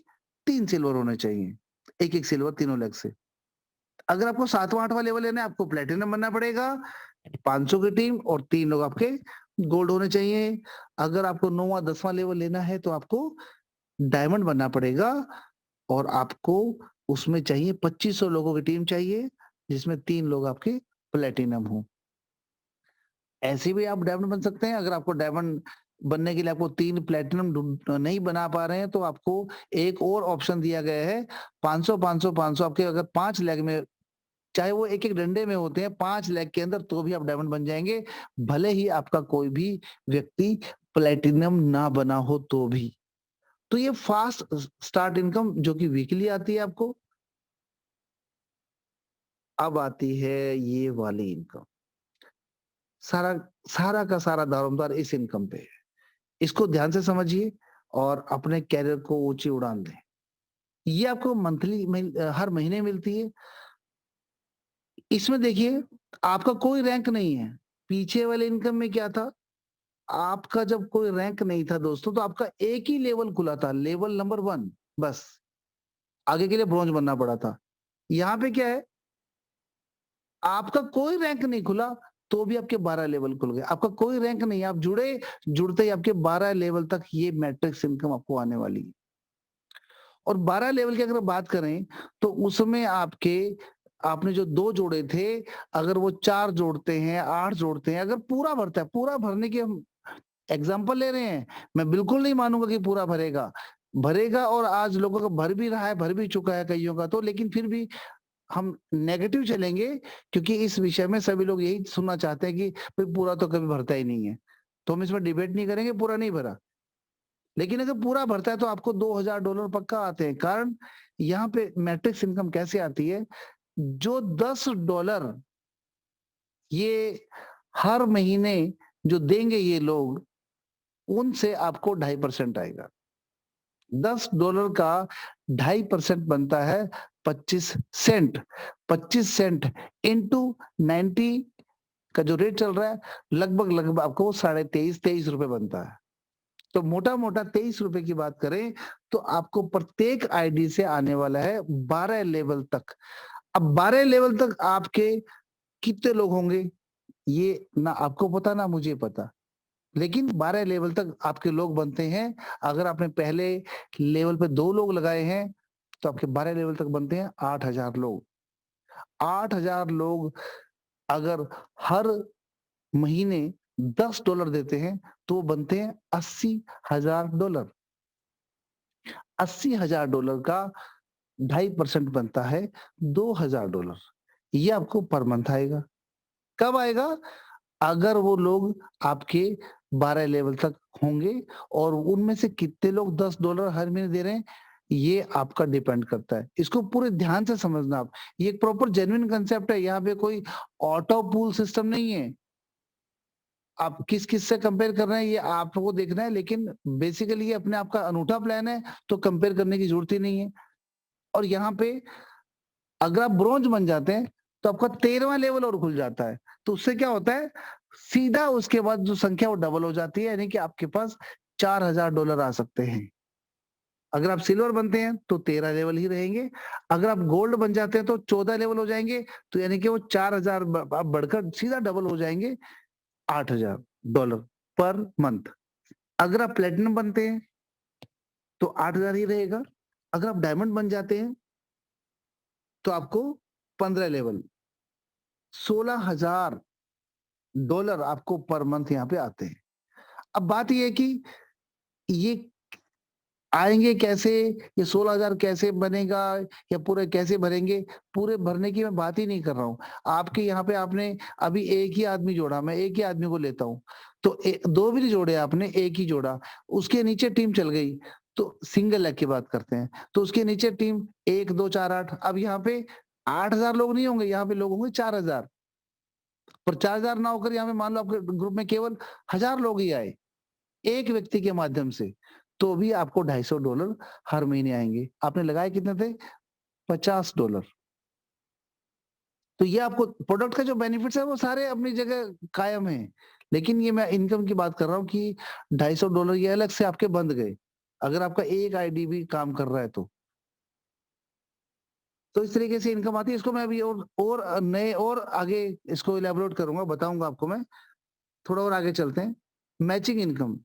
3 सिल्वर होने चाहिए, 1-1 सिल्वर तीनों लेग से। अगर आपको 7वां 8वां लेवल लेना है, आपको प्लैटिनम बनना पड़ेगा, 500 की टीम और 3 लोग आपके गोल्ड होने चाहिए। अगर आपको 9वां 10वां लेवल लेना है तो आपको डायमंड बनना पड़ेगा और आपको उसमें चाहिए 2500 लोगों की टीम चाहिए, जिसमें 3 लोग आपके प्लैटिनम हों। ऐसे भी आप डायमंड बन सकते हैं। अगर आपको डायमंड बनने के लिए आपको 3 प्लैटिनम नहीं बना पा रहे हैं, तो आपको एक और ऑप्शन दिया गया है, 500, 500, 500 आपके अगर 5 लेग में, चाहे वो एक-एक डंडे में होते हैं, 5 लेग के अंदर, तो भी आप डायमंड बन जाएँगे, भले ही आपका कोई भी व्यक्ति प्लैटिनम ना बना हो तो भी। तो ये फास्ट स्टार्ट इनकम जो कि वीकली आती है आपको, अब आती है ये वाली इनकम। सारा सारा का सारा दारोमदार इस इनकम पे है। इसको ध्यान से समझिए और अपने करियर को ऊँची उड़ान दें। ये आपको हर महीने मिलती है। इसमें देखिए, आपका कोई रैंक नहीं है। पीछे वाले इनकम में क्या था, आपका जब कोई रैंक नहीं था दोस्तों, तो आपका एक ही लेवल खुला था, लेवल नंबर 1 बस। आगे के लिए ब्रोंज बनना पड़ा था। यहाँ पे क्या है, आपका कोई रैंक नहीं खुला, तो भी आपके 12 लेवल खुल गए। आपका कोई रैंक नहीं है, आप जुड़े, जुड़ते ही आपके 12 लेवल तक ये मैट्रिक्स इनकम आपको आने वाली है। और 12 लेवल की अगर बात करें, तो उसमें आपने जो 2 जोड़े थे, अगर वो 4 जोड़ते हैं, 8 जोड़ते हैं, अगर पूरा भरता है, पूरा भरने की हम एग्ज़ाम्पल ले रहे हैं। मैं बिल्कुल नहीं मानूँगा कि पूरा भरेगा। भरेगा और आज लोगों का भर भी रहा है, भर भी चुका है कइयों का तो, लेकिन फिर भी हम नेगेटिव चलेंगे, क्योंकि इस विषय में सभी लोग यही सुनना चाहते हैं कि भई पूरा तो कभी भरता ही नहीं है। तो हम इसमें डिबेट नहीं करेंगे, पूरा नहीं भरा। लेकिन अगर पूरा भरता है तो आपको $2000 पक्का आते हैं। कारण यहाँ पे मैट्रिक्स इनकम कैसे आती है, जो $10 ये हर महीने जो देंगे ये लोग, उनसे आपको 2.5% आएगा। $10 का 2.5% बनता है 25 सेंट। 25 सेंट इंटू 90 का जो रेट चल रहा है, लगभग आपको साढ़े 23 रुपए बनता है। तो मोटा-मोटा 23 रुपए की बात करें, तो आपको प्रत्येक आईडी से आने वाला है 12 लेवल तक। अब 12 लेवल तक आपके कितने लोग होंगे, ये ना आपको पता ना मुझे पता। लेकिन 12 लेवल तक आपके लोग बनते हैं। अगर आपने पहले लेवल पे 2 लोग लगाए हैं, तो आपके 12 लेवल तक बनते हैं 8000 लोग। 8000 लोग अगर हर महीने $10 देते हैं, तो बनते हैं $80,000। $80,000 का 2.5% बनता है $2000। ये आपको पर मंथ आएगा। कब आएगा? अगर वो लोग आपके 12 लेवल तक होंगे और उनमें से कितने लोग $10 हर महीने दे रहे हैं, ये आपका डिपेंड करता है। इसको पूरे ध्यान से समझना आप। ये एक प्रॉपर जेन्युइन कांसेप्ट है, यहाँ पे कोई ऑटो पूल सिस्टम नहीं है। आप किस-किस से कंपेयर कर रहे हैं, ये आपको देखना है, लेकिन बेसिकली ये अपने आप का अनूठा प्लान है, तो कंपेयर करने की ज़रूरत ही नहीं है। और यहाँ पे अगर आप ब्रोंज बन जाते हैं, तो आपका 13वां लेवल और खुल जाता है। तो उससे क्या होता है, सीधा उसके बाद जो संख्या वो डबल हो जाती है, यानी कि आपके पास $4000 आ सकते हैं। अगर आप सिल्वर बनते हैं, तो 13 लेवल ही रहेंगे। अगर आप गोल्ड बन जाते हैं, तो 14 लेवल हो जाएँगे, तो यानी कि वो 4000 आप बढ़कर सीधा डबल हो जाएँगे, $8000 पर मंथ। अगर आप प्लैटिनम बनते हैं, तो 8000 ही रहेगा। अगर आप डायमंड बन जाते हैं, तो आपको 15 लेवल, $16,000 आपको पर मंथ यहाँ पे आते हैं। अब बात ये है कि ये आएँगे कैसे? ये 16,000 कैसे बनेगा या पूरे कैसे भरेंगे? पूरे भरने की मैं बात ही नहीं कर रहा हूँ। आपके यहाँ पे आपने अभी एक ही आदमी जोड़ा, मैं एक ही आदमी को लेता हूँ। तो 2 भी नहीं जोड़े आपने, एक ही जोड़ा। उसके नीचे टीम चल गई, तो सिंगल लेग की बात करते हैं। तो उसके नीचे टीम 1, 2, 4, 8। अब यहाँ पे 8000 लोग नहीं होंगे, यहाँ पे लोग होंगे 4000। पर 4000 ना होकर यहाँ पे मान लो आपके ग्रुप में केवल 1000 लोग ही आए, एक व्यक्ति के माध्यम से। तो भी आपको $250 हर महीने आएँगे। आपने लगाए कितने थे? $50। तो ये आपको प्रोडक्ट का जो बेनिफिट्स है वो सारे अपनी जगह कायम हैं। लेकिन ये मैं इनकम की बात कर रहा हूँ कि $250 ये अलग से आपके बंद गए। अगर आपका एक आईडी भी काम कर रहा है तो। तो इस तरीके से इनकम आती है। इसको मैं अभी और नए और आगे इसको इलैबोरेट करूँगा, बताऊँगा आपको मैं। थोड़ा और आगे चलते हैं। मैचिंग इनकम,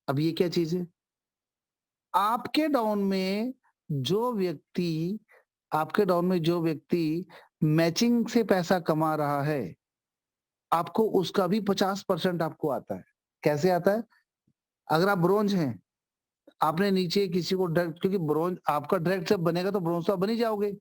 अब ये क्या चीज़ है? आपके डाउन में जो व्यक्ति आपके डाउन में जो व्यक्ति मैचिंग से पैसा कमा रहा है, आपको उसका भी 50% आपको आता है। कैसे आता है? अगर आप ब्रोंज हैं, आपने नीचे किसी को डायरेक्ट, क्योंकि ब्रोंज आपका डायरेक्ट जब बनेगा तो ब्रोंज तो आप बन ही जाओगे।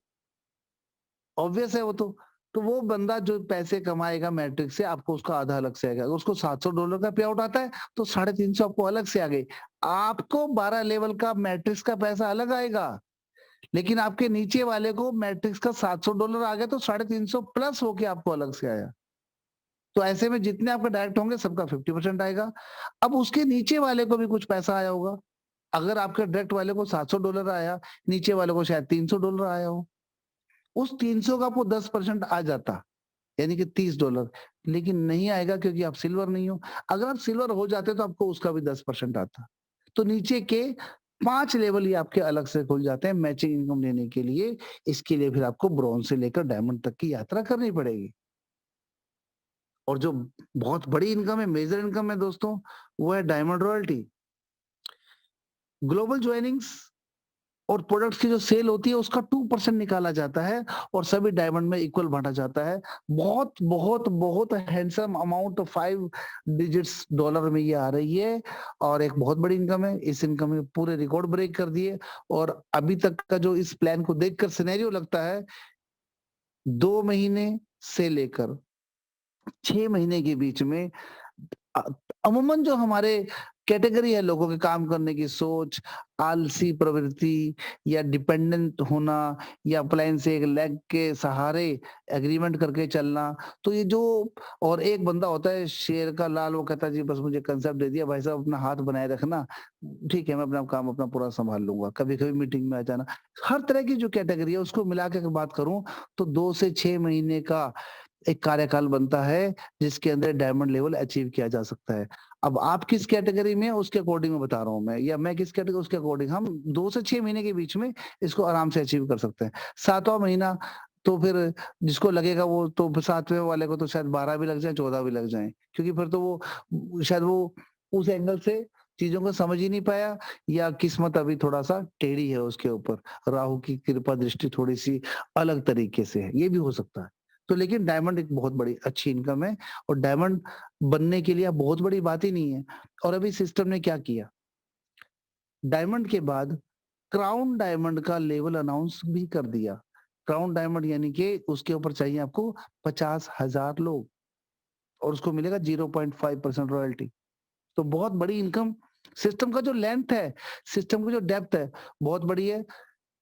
ऑब्वियस है वो तो। तो वो बंदा जो पैसे कमाएगा मैट्रिक्स से, आपको उसका आधा अलग से आएगा। अगर उसको $700 का पे आउट आता है, तो 350 आपको अलग से आ गए। आपको 12 लेवल का मैट्रिक्स का पैसा अलग आएगा। लेकिन आपके नीचे वाले को मैट्रिक्स का $700 आ गया, तो 350 प्लस होके आपको अलग से आया। तो ऐसे में जितने आपके डायरेक्ट होंगे सबका 50% आएगा। अब उसके नीचे वाले को भी कुछ पैसा आया होगा। अगर आपके डायरेक्ट वाले को $700 आया, नीचे वाले को शायद $300 आया हो। उस 300 का आपको 10% आ जाता, यानी कि $30। लेकिन नहीं आएगा क्योंकि आप सिल्वर नहीं हो। अगर आप सिल्वर हो जाते तो आपको उसका भी 10% आता। तो नीचे के 5 लेवल ही आपके अलग से खुल जाते हैं मैचिंग इनकम लेने के लिए। इसके लिए फिर आपको ब्रॉन्ज से लेकर डायमंड तक की यात्रा करनी पड़ेगी। और जो बहुत बड़ी इनकम है, मेजर इनकम है दोस्तों, वो है डायमंड रॉयल्टी। ग्लोबल जॉइनिंग्स और प्रोडक्ट्स की जो सेल होती है उसका 2% निकाला जाता है और सभी डायमंड में इक्वल बाँटा जाता है। बहुत, बहुत, बहुत हैंडसम अमाउंट 5 डिजिट्स डॉलर में ये आ रही है और एक बहुत बड़ी इनकम है। इस इनकम ने पूरे रिकॉर्ड ब्रेक कर दिए और अभी तक का जो इस प्लान को देखकर सिनेरियो लगता है, 2 महीने से लेकर 6 महीने के बीच में अ, अमूमन जो हमारे कैटेगरी है लोगों के काम करने की सोच, आलसी प्रवृत्ति या डिपेंडेंट होना या प्लेन से एक लेग के सहारे एग्रीमेंट करके चलना, तो ये जो और एक बंदा होता है शेर का लाल, वो कहता है जी बस मुझे कंसेप्ट दे दिया भाई साहब, अपना हाथ बनाए रखना, ठीक है मैं अपना काम अपना पूरा संभाल लूँगा, कभी-कभी मीटिंग में आ जाना। हर तरह की जो कैटेगरी है उसको मिला के अगर बात करूँ तो 2 से 6 महीने का एक कार्यकाल बनता है, जिसके अंदर डायमंड लेवल अचीव किया जा सकता है। अब आप किस कैटेगरी में हैं उसके अकॉर्डिंग मैं बता रहा हूँ मैं, या मैं किस कैटेगरी उसके अकॉर्डिंग हम 2 से 6 महीने के बीच में इसको आराम से अचीव कर सकते हैं। 7वाँ महीना तो फिर जिसको लगेगा वो तो 7वें वाले को तो शायद 12 भी लग जाए, 14 भी लग जाएँ। क्योंकि फिर तो वो शायद वो उस एंगल से चीज़ों को समझ ही नहीं पाया या किस्मत अभी थोड़ा-सा टेढ़ी है उसके ऊपर। राहु की कृपा दृष्टि थोड़ी-सी अलग तरीके से है, ये भी हो सकता है। तो लेकिन डायमंड एक बहुत बड़ी अच्छी इनकम है और डायमंड बनने के लिए अब बहुत बड़ी बात ही नहीं है। और अभी सिस्टम ने क्या किया, डायमंड के बाद क्राउन डायमंड का लेवल अनाउंस भी कर दिया। क्राउन डायमंड यानी कि उसके ऊपर चाहिए आपको 50,000 लोग और उसको मिलेगा 0.5% रॉयल्टी। तो बहुत बड़ी इनकम। सिस्टम का जो लेंथ है, सिस्टम की जो डेप्थ है, बहुत बड़ी है।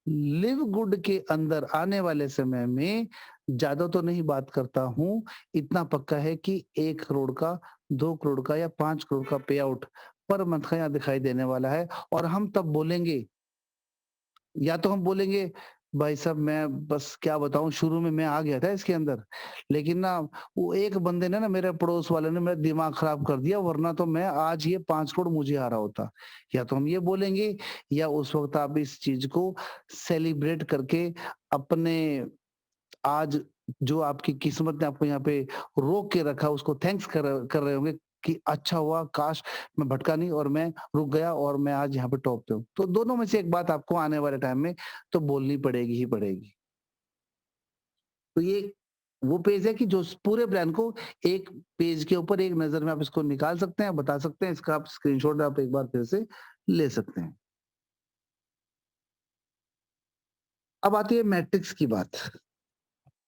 लिव गुड के अंदर आने वाले समय में ज़्यादा तो नहीं बात करता हूँ, इतना पक्का है कि 1 करोड़ का, 2 करोड़ का या 5 करोड़ का पे आउट पर मंथ का यहाँ दिखाई देने वाला है। और हम तब बोलेंगे, या तो हम बोलेंगे भाई साहब मैं बस क्या बताऊँ, शुरू में मैं आ गया था इसके अंदर, लेकिन ना वो एक बंदे ने ना, मेरे पड़ोस वाले ने मेरा दिमाग खराब कर दिया, वरना तो मैं आज ये 5 करोड़ मुझे आ रहा होता। या तो हम ये बोलेंगे, या उस वक़्त आप इस चीज़ को सेलिब्रेट करके अपने आज जो आपकी किस्मत ने आपको यहाँ पे रोक के रखा उसको थैंक्स कर रहे होंगे कि अच्छा हुआ, काश मैं भटका नहीं और मैं रुक गया और मैं आज यहाँ पे टॉप पे हूँ। तो दोनों में से एक बात आपको आने वाले टाइम में तो बोलनी पड़ेगी ही पड़ेगी। तो ये वो पेज है कि जो पूरे प्लान को एक पेज के ऊपर एक नज़र में आप इसको निकाल सकते हैं, बता सकते हैं, इसका आप स्क्रीनशॉट आप एक बार फिर से ले सकते हैं। अब आती है मैट्रिक्स की बात।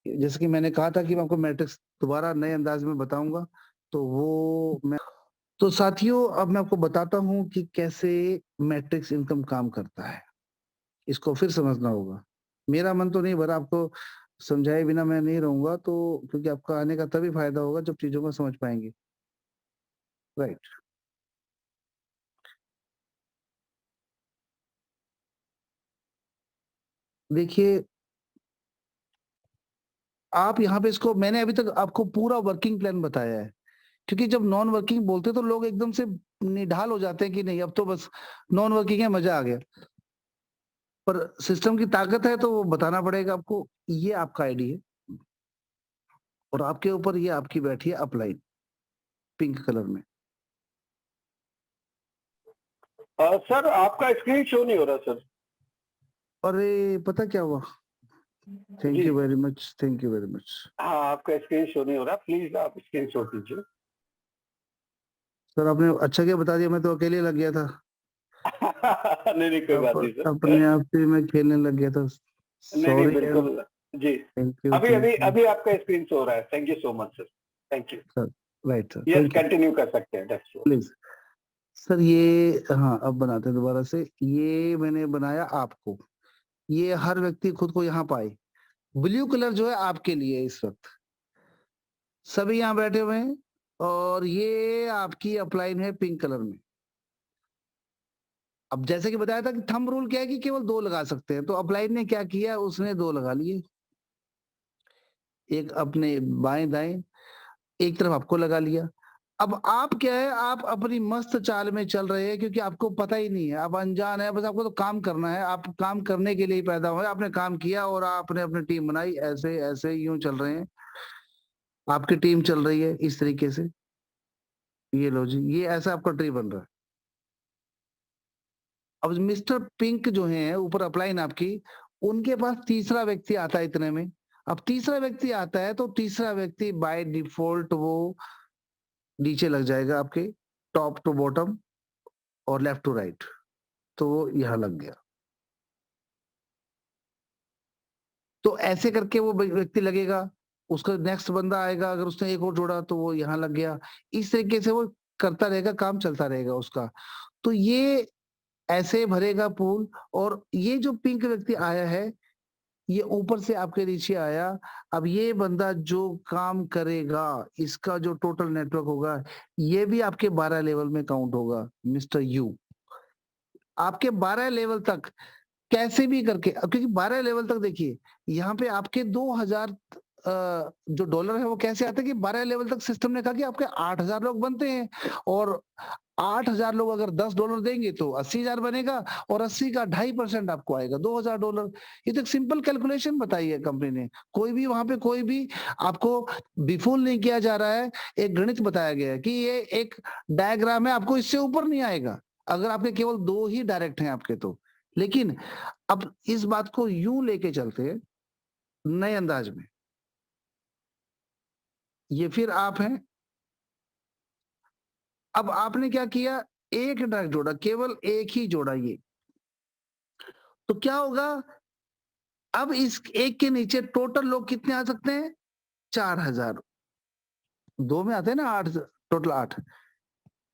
जैसे कि मैंने कहा था कि मैं आपको मैट्रिक्स दोबारा नए अंदाज में बताऊँगा, तो वो मैं तो साथियों अब मैं आपको बताता हूँ कि कैसे मैट्रिक्स इनकम काम करता है। इसको फिर समझना होगा। मेरा मन तो नहीं भरा, आपको समझाए बिना मैं नहीं रहूँगा, तो क्योंकि आपका आने का तभी फ़ायदा होगा जब चीज़ों को समझ पाएँगे। राइट। देखिए, आप यहाँ पे इसको मैंने अभी तक आपको पूरा वर्किंग प्लान बताया है, क्योंकि जब नॉन वर्किंग बोलते हैं तो लोग एकदम से निढाल हो जाते हैं कि नहीं अब तो बस नॉन वर्किंग है, मजा आ गया। पर सिस्टम की ताकत है तो वो बताना पड़ेगा आपको। ये आपका आईडी है और आपके ऊपर ये आपकी बैठी है अपलाइन पिंक कलर में। सर आपका स्क्रीन शो नहीं हो रहा सर। अरे पता क्या हुआ? Thank ji you very much, thank you very much. हाँ, आपका स्क्रीन शो नहीं हो रहा, प्लीज आप स्क्रीन शो कीजिए। सर आपने अच्छा क्या बता दिया, मैं तो अकेले लग गया था। नहीं नहीं कोई बात नहीं सर। अपने आप से मैं खेलने लग गया था। नहीं नहीं सॉरी एंड बिल्कुल। जी थैंक यू, अभी थैंक अभी यू अभी आपका स्क्रीन शो हो रहा है। Thank you so much sir. Thank you. Sir. Right sir, yes thank you continue कर सकते हैं, दैट्स ऑल। प्लीज। सर ये हाँ, अब बनाते हैं दोबारा से। ये मैंने बनाया आपको, ये हर व्यक्ति खुद को यहाँ पाए। ब्लू कलर जो है आपके लिए इस वक्त, सभी यहाँ बैठे हुए हैं। और ये आपकी अपलाइन है पिंक कलर में। अब जैसे कि बताया था कि थंब रूल क्या है कि केवल 2 लगा सकते हैं, तो अपलाइन ने क्या किया, उसने 2 लगा लिए। एक अपने बाएं दाएं, एक तरफ आपको लगा लिया। अब आप क्या है, आप अपनी मस्त चाल में चल रहे हैं क्योंकि आपको पता ही नहीं है, आप अनजान है, बस आपको तो काम करना है। आप काम करने के लिए ही पैदा हुए, आपने काम किया और आपने अपनी टीम बनाई, ऐसे ऐसे यूं चल रहे हैं। आपकी टीम चल रही है इस तरीके से। ये लो जी, ये ऐसा आपका ट्री बन रहा है। अब मिस्टर पिंक जो है ऊपर अपलाइन आपकी, उनके पास तीसरा व्यक्ति आता है इतने में। अब तीसरा व्यक्ति आता है तो तीसरा व्यक्ति बाय डिफॉल्ट वो नीचे लग जाएगा आपके, टॉप टू बॉटम और लेफ्ट टू राइट, तो वो यहाँ लग गया। तो ऐसे करके वो व्यक्ति लगेगा, उसका नेक्स्ट बंदा आएगा, अगर उसने एक और जोड़ा तो वो यहाँ लग गया। इस तरीके से वो करता रहेगा, काम चलता रहेगा उसका। तो ये ऐसे भरेगा पूल। और ये जो पिंक व्यक्ति आया है, ये ऊपर से आपके नीचे आया। अब ये बंदा जो काम करेगा, इसका जो टोटल नेटवर्क होगा, ये भी आपके 12 लेवल में काउंट होगा मिस्टर यू। आपके 12 लेवल तक कैसे भी करके, क्योंकि 12 लेवल तक देखिए, यहाँ पे आपके 2000 जो डॉलर है वो कैसे आते हैं कि 12 लेवल तक सिस्टम ने कहा कि आपके 8000 लोग बनते हैं। और 8000 लोग अगर $10 देंगे तो 80,000 बनेगा, और 80 का 2.5% आपको आएगा $2000। ये तो एक सिंपल कैलकुलेशन बताई है कंपनी ने। कोई भी वहां पे कोई भी आपको बिफुल नहीं किया जा रहा है। एक गणित बताया गया है कि ये एक डायग्राम है, आपको इससे ऊपर नहीं आएगा अगर आपके केवल 2 ही डायरेक्ट हैं आपके तो। लेकिन अब इस बात को यूं लेके चलते हैं नए अंदाज में। ये फिर आप हैं। अब आपने क्या किया, एक डायरेक्ट जोड़ा, केवल एक ही जोड़ा ये। तो क्या होगा, अब इस एक के नीचे टोटल लोग कितने आ सकते हैं, 4000। 2 में आते हैं ना 8, टोटल 8।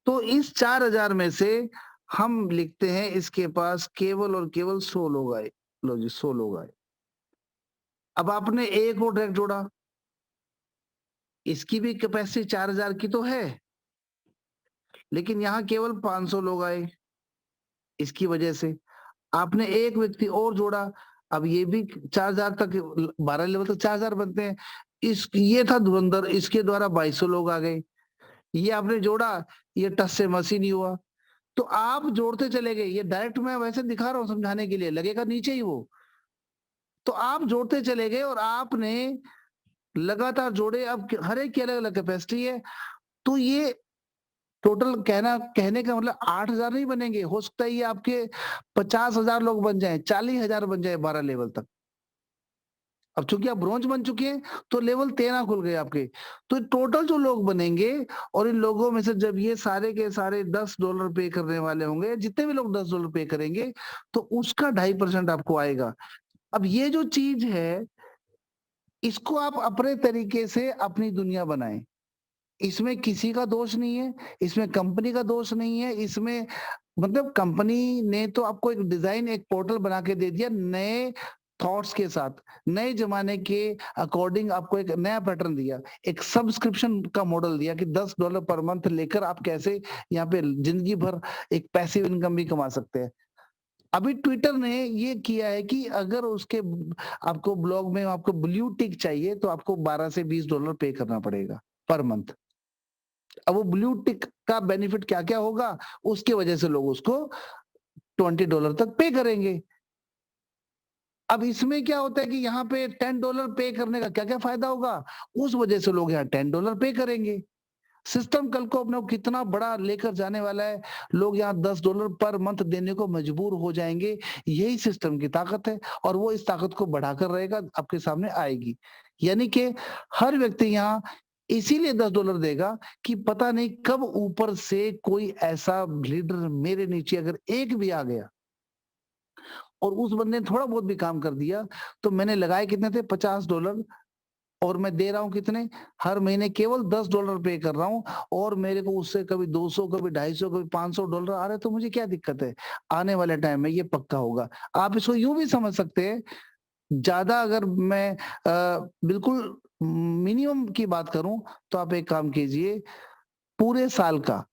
तो इस 4000 में से हम लिखते हैं इसके पास केवल और केवल 100 लोग आए। लो जी, 100 लोग आए। अब आपने एक और डायरेक्ट जोड़ा, इसकी भी कैपेसिटी 4000 की तो है, लेकिन यहाँ केवल 500 लोग आए। इसकी वजह से आपने एक व्यक्ति और जोड़ा। अब ये भी 4000 तक, 12 लेवल तक 4000 बनते हैं। ये था धुरंधर, इसके द्वारा 2200 लोग आ गए। ये आपने जोड़ा, ये टस से मस ही नहीं हुआ। तो आप जोड़ते चले गए। ये डायरेक्ट मैं वैसे दिखा रहा हूं समझाने के लिए, लगेगा नीचे ही वो। तो आप जोड़ते चले गए और आपने लगातार जोड़े। अब हर एक की अलग अलग कैपेसिटी है। तो ये टोटल कहने का मतलब 8000 नहीं बनेंगे, हो सकता है ये आपके 50,000 लोग बन जाए, 40,000 बन जाए 12 लेवल तक। अब चूंकि आप ब्रोंज बन चुके हैं तो लेवल 13 खुल गए आपके। तो टोटल जो लोग बनेंगे, और इन लोगों में से जब ये सारे के सारे $10 पे करने वाले होंगे, जितने भी लोग $10 पे करेंगे, तो उसका 2.5% आपको आएगा। अब ये जो चीज है, इसको आप अपने तरीके से अपनी दुनिया बनाएं। इसमें किसी का दोष नहीं है, इसमें कंपनी का दोष नहीं है। इसमें मतलब कंपनी ने तो आपको एक डिजाइन, एक पोर्टल बना के दे दिया नए थॉट्स के साथ, नए जमाने के अकॉर्डिंग आपको एक नया पैटर्न दिया, एक सब्सक्रिप्शन का मॉडल दिया कि $10 पर मंथ लेकर आप कैसे यहाँ पे जिंदगी भर एक पैसिव इनकम भी कमा सकते हैं। अभी ट्विटर ने ये किया है कि अगर उसके आपको ब्लॉग में आपको ब्लू टिक चाहिए तो आपको 12 से $20 पे करना पड़ेगा पर मंथ। अब वो ब्लू टिक का बेनिफिट क्या-क्या होगा, उसकी वजह से लोग उसको $20 तक पे करेंगे। अब इसमें क्या होता है कि यहाँ पे $10 पे करने का क्या-क्या फ़ायदा होगा, उस वजह से लोग यहाँ $10 पे करेंगे। सिस्टम कल को अपने को कितना बड़ा लेकर जाने वाला है, लोग यहाँ $10 पर मंथ देने को मजबूर हो जाएँगे, यही सिस्टम की ताकत है और वो इस ताकत को बढ़ाकर रहेगा, आपके सामने आएगी। यानी कि हर व्यक्ति यहाँ इसीलिए $10 देगा कि पता नहीं कब ऊपर से कोई ऐसा लीडर मेरे नीचे अगर एक भी आ गया और उस बंदे ने थोड़ा बहुत भी काम कर दिया, तो मैंने लगाए कितने थे $50 और मैं दे रहा हूँ कितने? हर महीने केवल $10 पे कर रहा हूँ और मेरे को उससे कभी 200, कभी 250, कभी $500 आ रहे हैं, तो मुझे क्या दिक्कत है? आने वाले टाइम में ये पक्का होगा। आप इसको यूँ भी समझ सकते हैं, ज़्यादा अगर मैं बिल्कुल मिनिमम की बात करूँ, तो आप एक काम कीजिए, पूरे साल का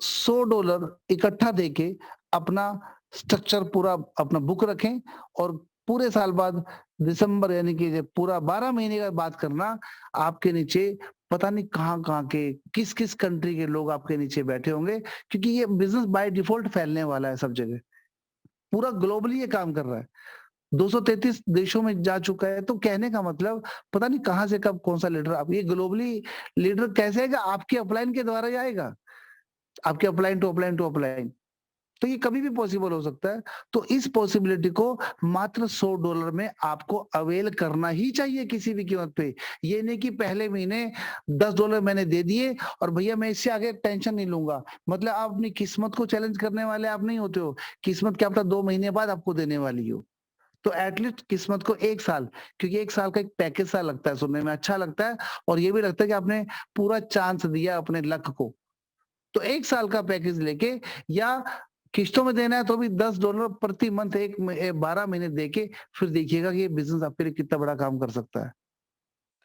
$100 इकट्ठा देके अपना स्ट्रक्चर पूरा अपना बुक रखें और पूरे साल बाद दिसंबर यानी कि जब पूरा 12 महीने का बात करना, आपके नीचे पता नहीं कहाँ-कहाँ के, किस-किस कंट्री के लोग आपके नीचे बैठे होंगे क्योंकि ये बिज़नेस बाय डिफ़ॉल्ट फैलने वाला है सब जगह। पूरा ग्लोबली ये काम कर रहा है। 233 देशों में जा चुका है, तो कहने का मतलब पता नहीं कहाँ से कब कौन-सा लीडर अब ये ग्लोबली लीडर कैसे आएगा? आपके अपलाइन के द्वारा ही आएगा। आपके upline to upline to upline. तो ये कभी भी पॉसिबल हो सकता है। तो इस पॉसिबिलिटी को मात्र $100 में आपको अवेल करना ही चाहिए किसी भी कीमत पे। ये नहीं कि पहले महीने $10 मैंने दे दिए और भैया मैं इससे आगे टेंशन नहीं लूँगा। मतलब आप अपनी किस्मत को चैलेंज करने वाले आप नहीं होते हो। किस्मत क्या पता 2 महीने बाद आपको देने वाली हो। तो एट लीस्ट किस्मत को 1 साल क्योंकि 1 साल का एक पैकेज सा लगता है सुनने में अच्छा लगता है और ये भी लगता है कि आपने पूरा चांस दिया अपने लक को। तो 1 साल का पैकेज लेके या किश्तों में देना है तो भी $10 प्रति मंथ 12 महीने देके फिर देखिएगा कि ये बिज़नेस आपके लिए कितना बड़ा काम कर सकता है।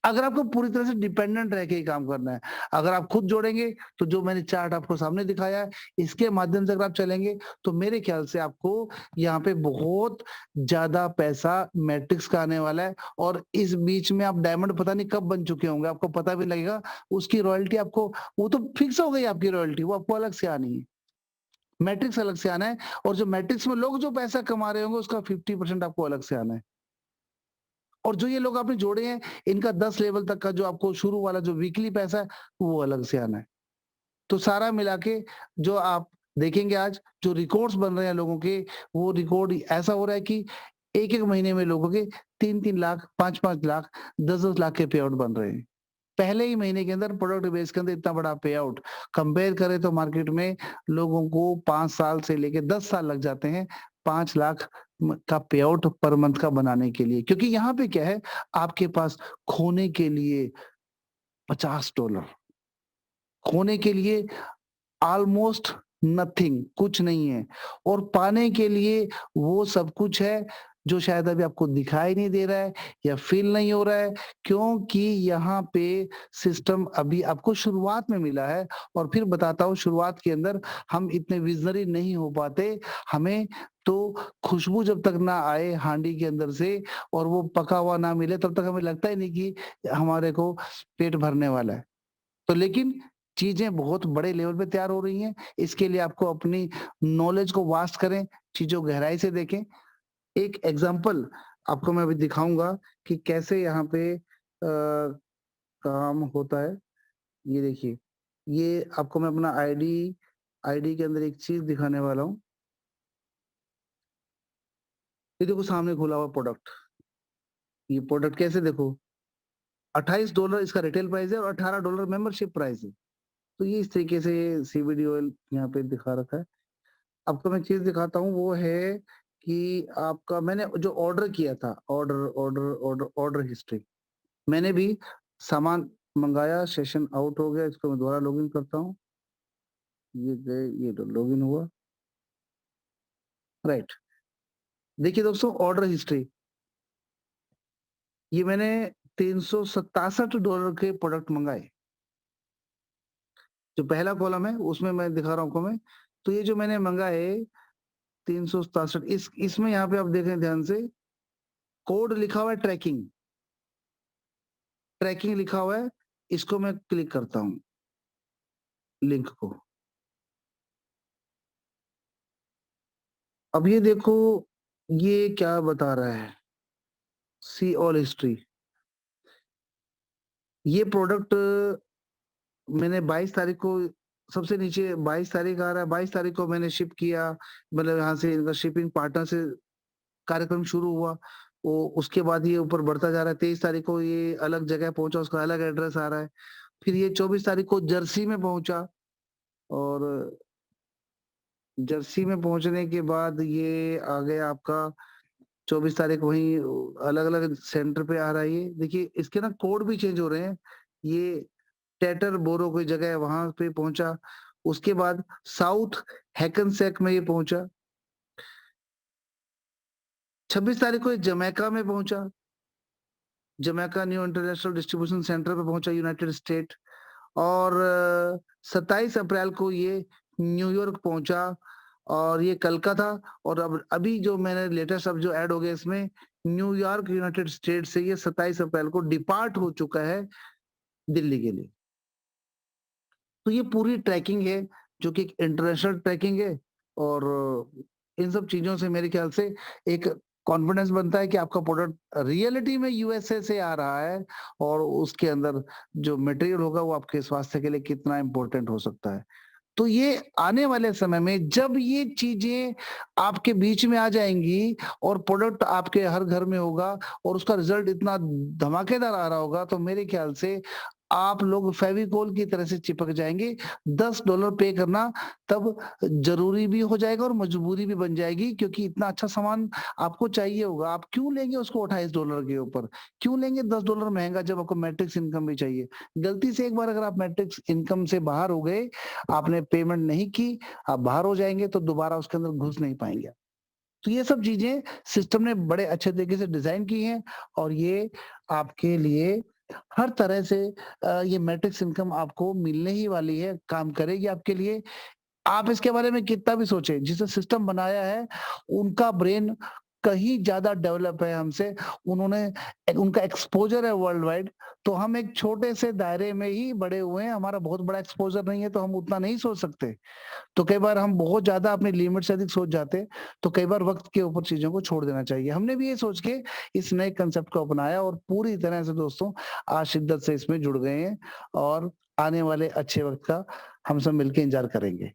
अगर आपको पूरी तरह से डिपेंडेंट रह के ही काम करना है, अगर आप खुद जोड़ेंगे तो जो मैंने चार्ट आपको सामने दिखाया है, इसके माध्यम से अगर आप चलेंगे तो मेरे ख्याल से आपको यहाँ पे बहुत ज़्यादा पैसा मैट्रिक्स का आने वाला है और इस बीच में आप डायमंड पता नहीं कब बन चुके होंगे, आपको पता भी नहीं लगेगा। उसकी रॉयल्टी आपको वो तो फिक्स हो गई आपकी रॉयल्टी, वो आपको अलग से आनी है। मैट्रिक्स अलग से आना है और जो मैट्रिक्स में लोग जो पैसा कमा रहे होंगे उसका 50% आपको अलग से आना है। और जो ये लोग आपने जोड़े हैं, इनका 10 लेवल तक का जो आपको शुरू वाला जो वीकली पैसा है, वो अलग से आना है। तो सारा मिला के जो आप देखेंगे आज, जो रिकॉर्ड्स बन रहे हैं लोगों के, वो रिकॉर्ड ऐसा हो रहा है कि 1-1 महीने में लोगों के 3-3 लाख, 5-5 लाख, 10-10 लाख के पे आउट बन रहे हैं। पहले ही महीने के अंदर प्रोडक्ट बेस के अंदर इतना बड़ा पे आउट, कंपेयर करें तो मार्केट में लोगों को 5 साल से लेके 10 साल लग जाते हैं, 5 लाख का पे आउट पर मंथ का बनाने के लिए। क्योंकि यहाँ पे क्या है, आपके पास खोने के लिए $50 खोने के लिए ऑलमोस्ट नथिंग कुछ नहीं है और पाने के लिए वो सब कुछ है जो शायद अभी आपको दिखाई नहीं दे रहा है या फील नहीं हो रहा है क्योंकि यहाँ पे सिस्टम अभी आपको शुरुआत में मिला है और फिर बताता हूँ शुरुआत के अंदर हम इतने विजनरी नहीं हो पाते हमें तो खुशबू जब तक ना आए हांडी के अंदर से और वो पका हुआ ना मिले तब तक हमें लगता ही नहीं कि हमारे को पेट भरने वाला है तो लेकिन चीज़ें बहुत बड़े लेवल पे तैयार हो रही हैं। इसके लिए आपको अपनी नॉलेज को वास्ट करें, चीज़ों को गहराई से देखें। एक एग्ज़ाम्पल आपको मैं अभी दिखाऊँगा कि कैसे यहाँ पे काम होता है। ये देखिए, ये आपको मैं अपना आईडी के अंदर एक चीज़ दिखाने वाला हूँ। ये देखो सामने खुला हुआ प्रोडक्ट। ये प्रोडक्ट कैसे देखो $28 इसका रिटेल प्राइस है और $18 मेंबरशिप प्राइस है। तो ये इस तरीके से सीबीडी ऑयल यहाँ पे दिखा रखा है। आपको मैं चीज़ दिखाता हूँ वो है कि आपका मैंने जो ऑर्डर किया था ऑर्डर हिस्ट्री मैंने भी सामान मंगाया सेशन आउट हो गया इसको मैं दोबारा लॉगिन करता हूँ। ये गए ये लॉगिन हुआ राइट। देखिए दोस्तों ऑर्डर हिस्ट्री ये मैंने $367 के प्रोडक्ट मंगाए। जो पहला कॉलम है उसमें मैं दिखा रहा हूँ आपको मैं। तो ये जो मैंने मंगाए 367 इसमें यहाँ पे आप देखें ध्यान से, कोड लिखा हुआ है ट्रैकिंग, ट्रैकिंग लिखा हुआ है, इसको मैं क्लिक करता हूँ, लिंक को। अब ये देखो, ये क्या बता रहा है, सी ऑल हिस्ट्री। ये प्रोडक्ट मैंने 22 तारीख को, सबसे नीचे 22 तारीख आ रहा है, 22 तारीख को मैंने शिप किया, मतलब यहाँ से इनका शिपिंग पार्टनर से कार्यक्रम शुरू हुआ। वो उसके बाद ये ऊपर बढ़ता जा रहा है, 23 तारीख को ये अलग जगह पहुंचा, उसका अलग एड्रेस आ रहा है। फिर ये 24 तारीख को जर्सी में पहुंचा, और जर्सी में पहुंचने के बाद ये आ गया आपका 24 तारीख, वहीं अलग-अलग सेंटर पे आ रहा है ये। देखिए इसके ना कोड भी चेंज हो रहे हैं। ये टेटरबोरो कोई जगह है, वहाँ पे पहुँचा। उसके बाद साउथ हैकनसैक में ये पहुँचा। 26 तारीख को ये जमैका में पहुँचा। Jamaica new international distribution centre पे पहुँचा, यूनाइटेड स्टेट। और 27 अप्रैल को ये न्यूयॉर्क पहुँचा, और ये कल का था। और अब अभी जो मैंने लेटेस्ट अब जो ऐड हो गया इसमें, न्यूयॉर्क यूनाइटेड स्टेट से ये 27 अप्रैल को डिपार्ट हो चुका है दिल्ली के लिए। तो ये पूरी ट्रैकिंग है, जो कि एक इंटरनेशनल ट्रैकिंग है, और इन सब चीज़ों से मेरे ख्याल से एक कॉन्फिडेंस बनता है कि आपका प्रोडक्ट रियलिटी में यूएसए से आ रहा है, और उसके अंदर जो मटेरियल होगा वो आपके स्वास्थ्य के लिए कितना इम्पोर्टेंट हो सकता है। तो ये आने वाले समय में जब ये चीज़ें आपके बीच में आ जाएँगी और प्रोडक्ट आपके हर घर में होगा, और उसका रिज़ल्ट इतना धमाकेदार आ रहा होगा, तो मेरे ख्याल से आप लोग फेविकोल की तरह से चिपक जाएँगे। $10 पे करना तब ज़रूरी भी हो जाएगा और मजबूरी भी बन जाएगी, क्योंकि इतना अच्छा सामान आपको चाहिए होगा। आप क्यों लेंगे उसको $28 के ऊपर? क्यों लेंगे $10 महँगा जब आपको मैट्रिक्स इनकम भी चाहिए? गलती से एक बार अगर आप मैट्रिक्स इनकम से बाहर हो गए, आपने पेमेंट नहीं की, आप बाहर हो जाएँगे, तो दोबारा उसके अंदर घुस नहीं पाएँगे। तो ये सब चीज़ें सिस्टम ने बड़े अच्छे तरीके से डिज़ाइन की हैं, और ये आपके लिए हर तरह से ये मैट्रिक्स इनकम आपको मिलने ही वाली है, काम करेगी आपके लिए। आप इसके बारे में कितना भी सोचें, जिसे सिस्टम बनाया है, उनका ब्रेन कहीं ज़्यादा डेवलप है हमसे। उन्होंने उनका एक्सपोज़र है वर्ल्ड वाइड, तो हम एक छोटे से दायरे में ही बड़े हुए हैं, हमारा बहुत बड़ा एक्सपोज़र नहीं है, तो हम उतना नहीं सोच सकते। तो कई बार हम बहुत ज़्यादा अपनी लिमिट से अधिक सोच जाते हैं, तो कई बार वक़्त के ऊपर चीज़ों को छोड़ देना चाहिए। हमने भी ये सोच के इस नए कांसेप्ट को अपनाया, और पूरी तरह से दोस्तों आज शिद्दत से इसमें जुड़ गए हैं, और आने वाले अच्छे वक़्त का हम सब मिलके इंतज़ार करेंगे।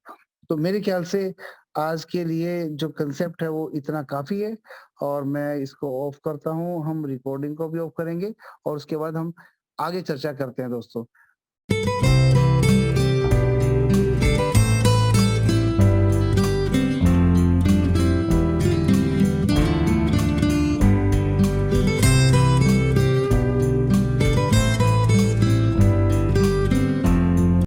तो मेरे ख्याल से आज के लिए जो कांसेप्ट है वो इतना काफ़ी है, और मैं इसको ऑफ करता हूँ। हम रिकॉर्डिंग को भी ऑफ करेंगे, और उसके बाद हम आगे चर्चा करते हैं दोस्तों।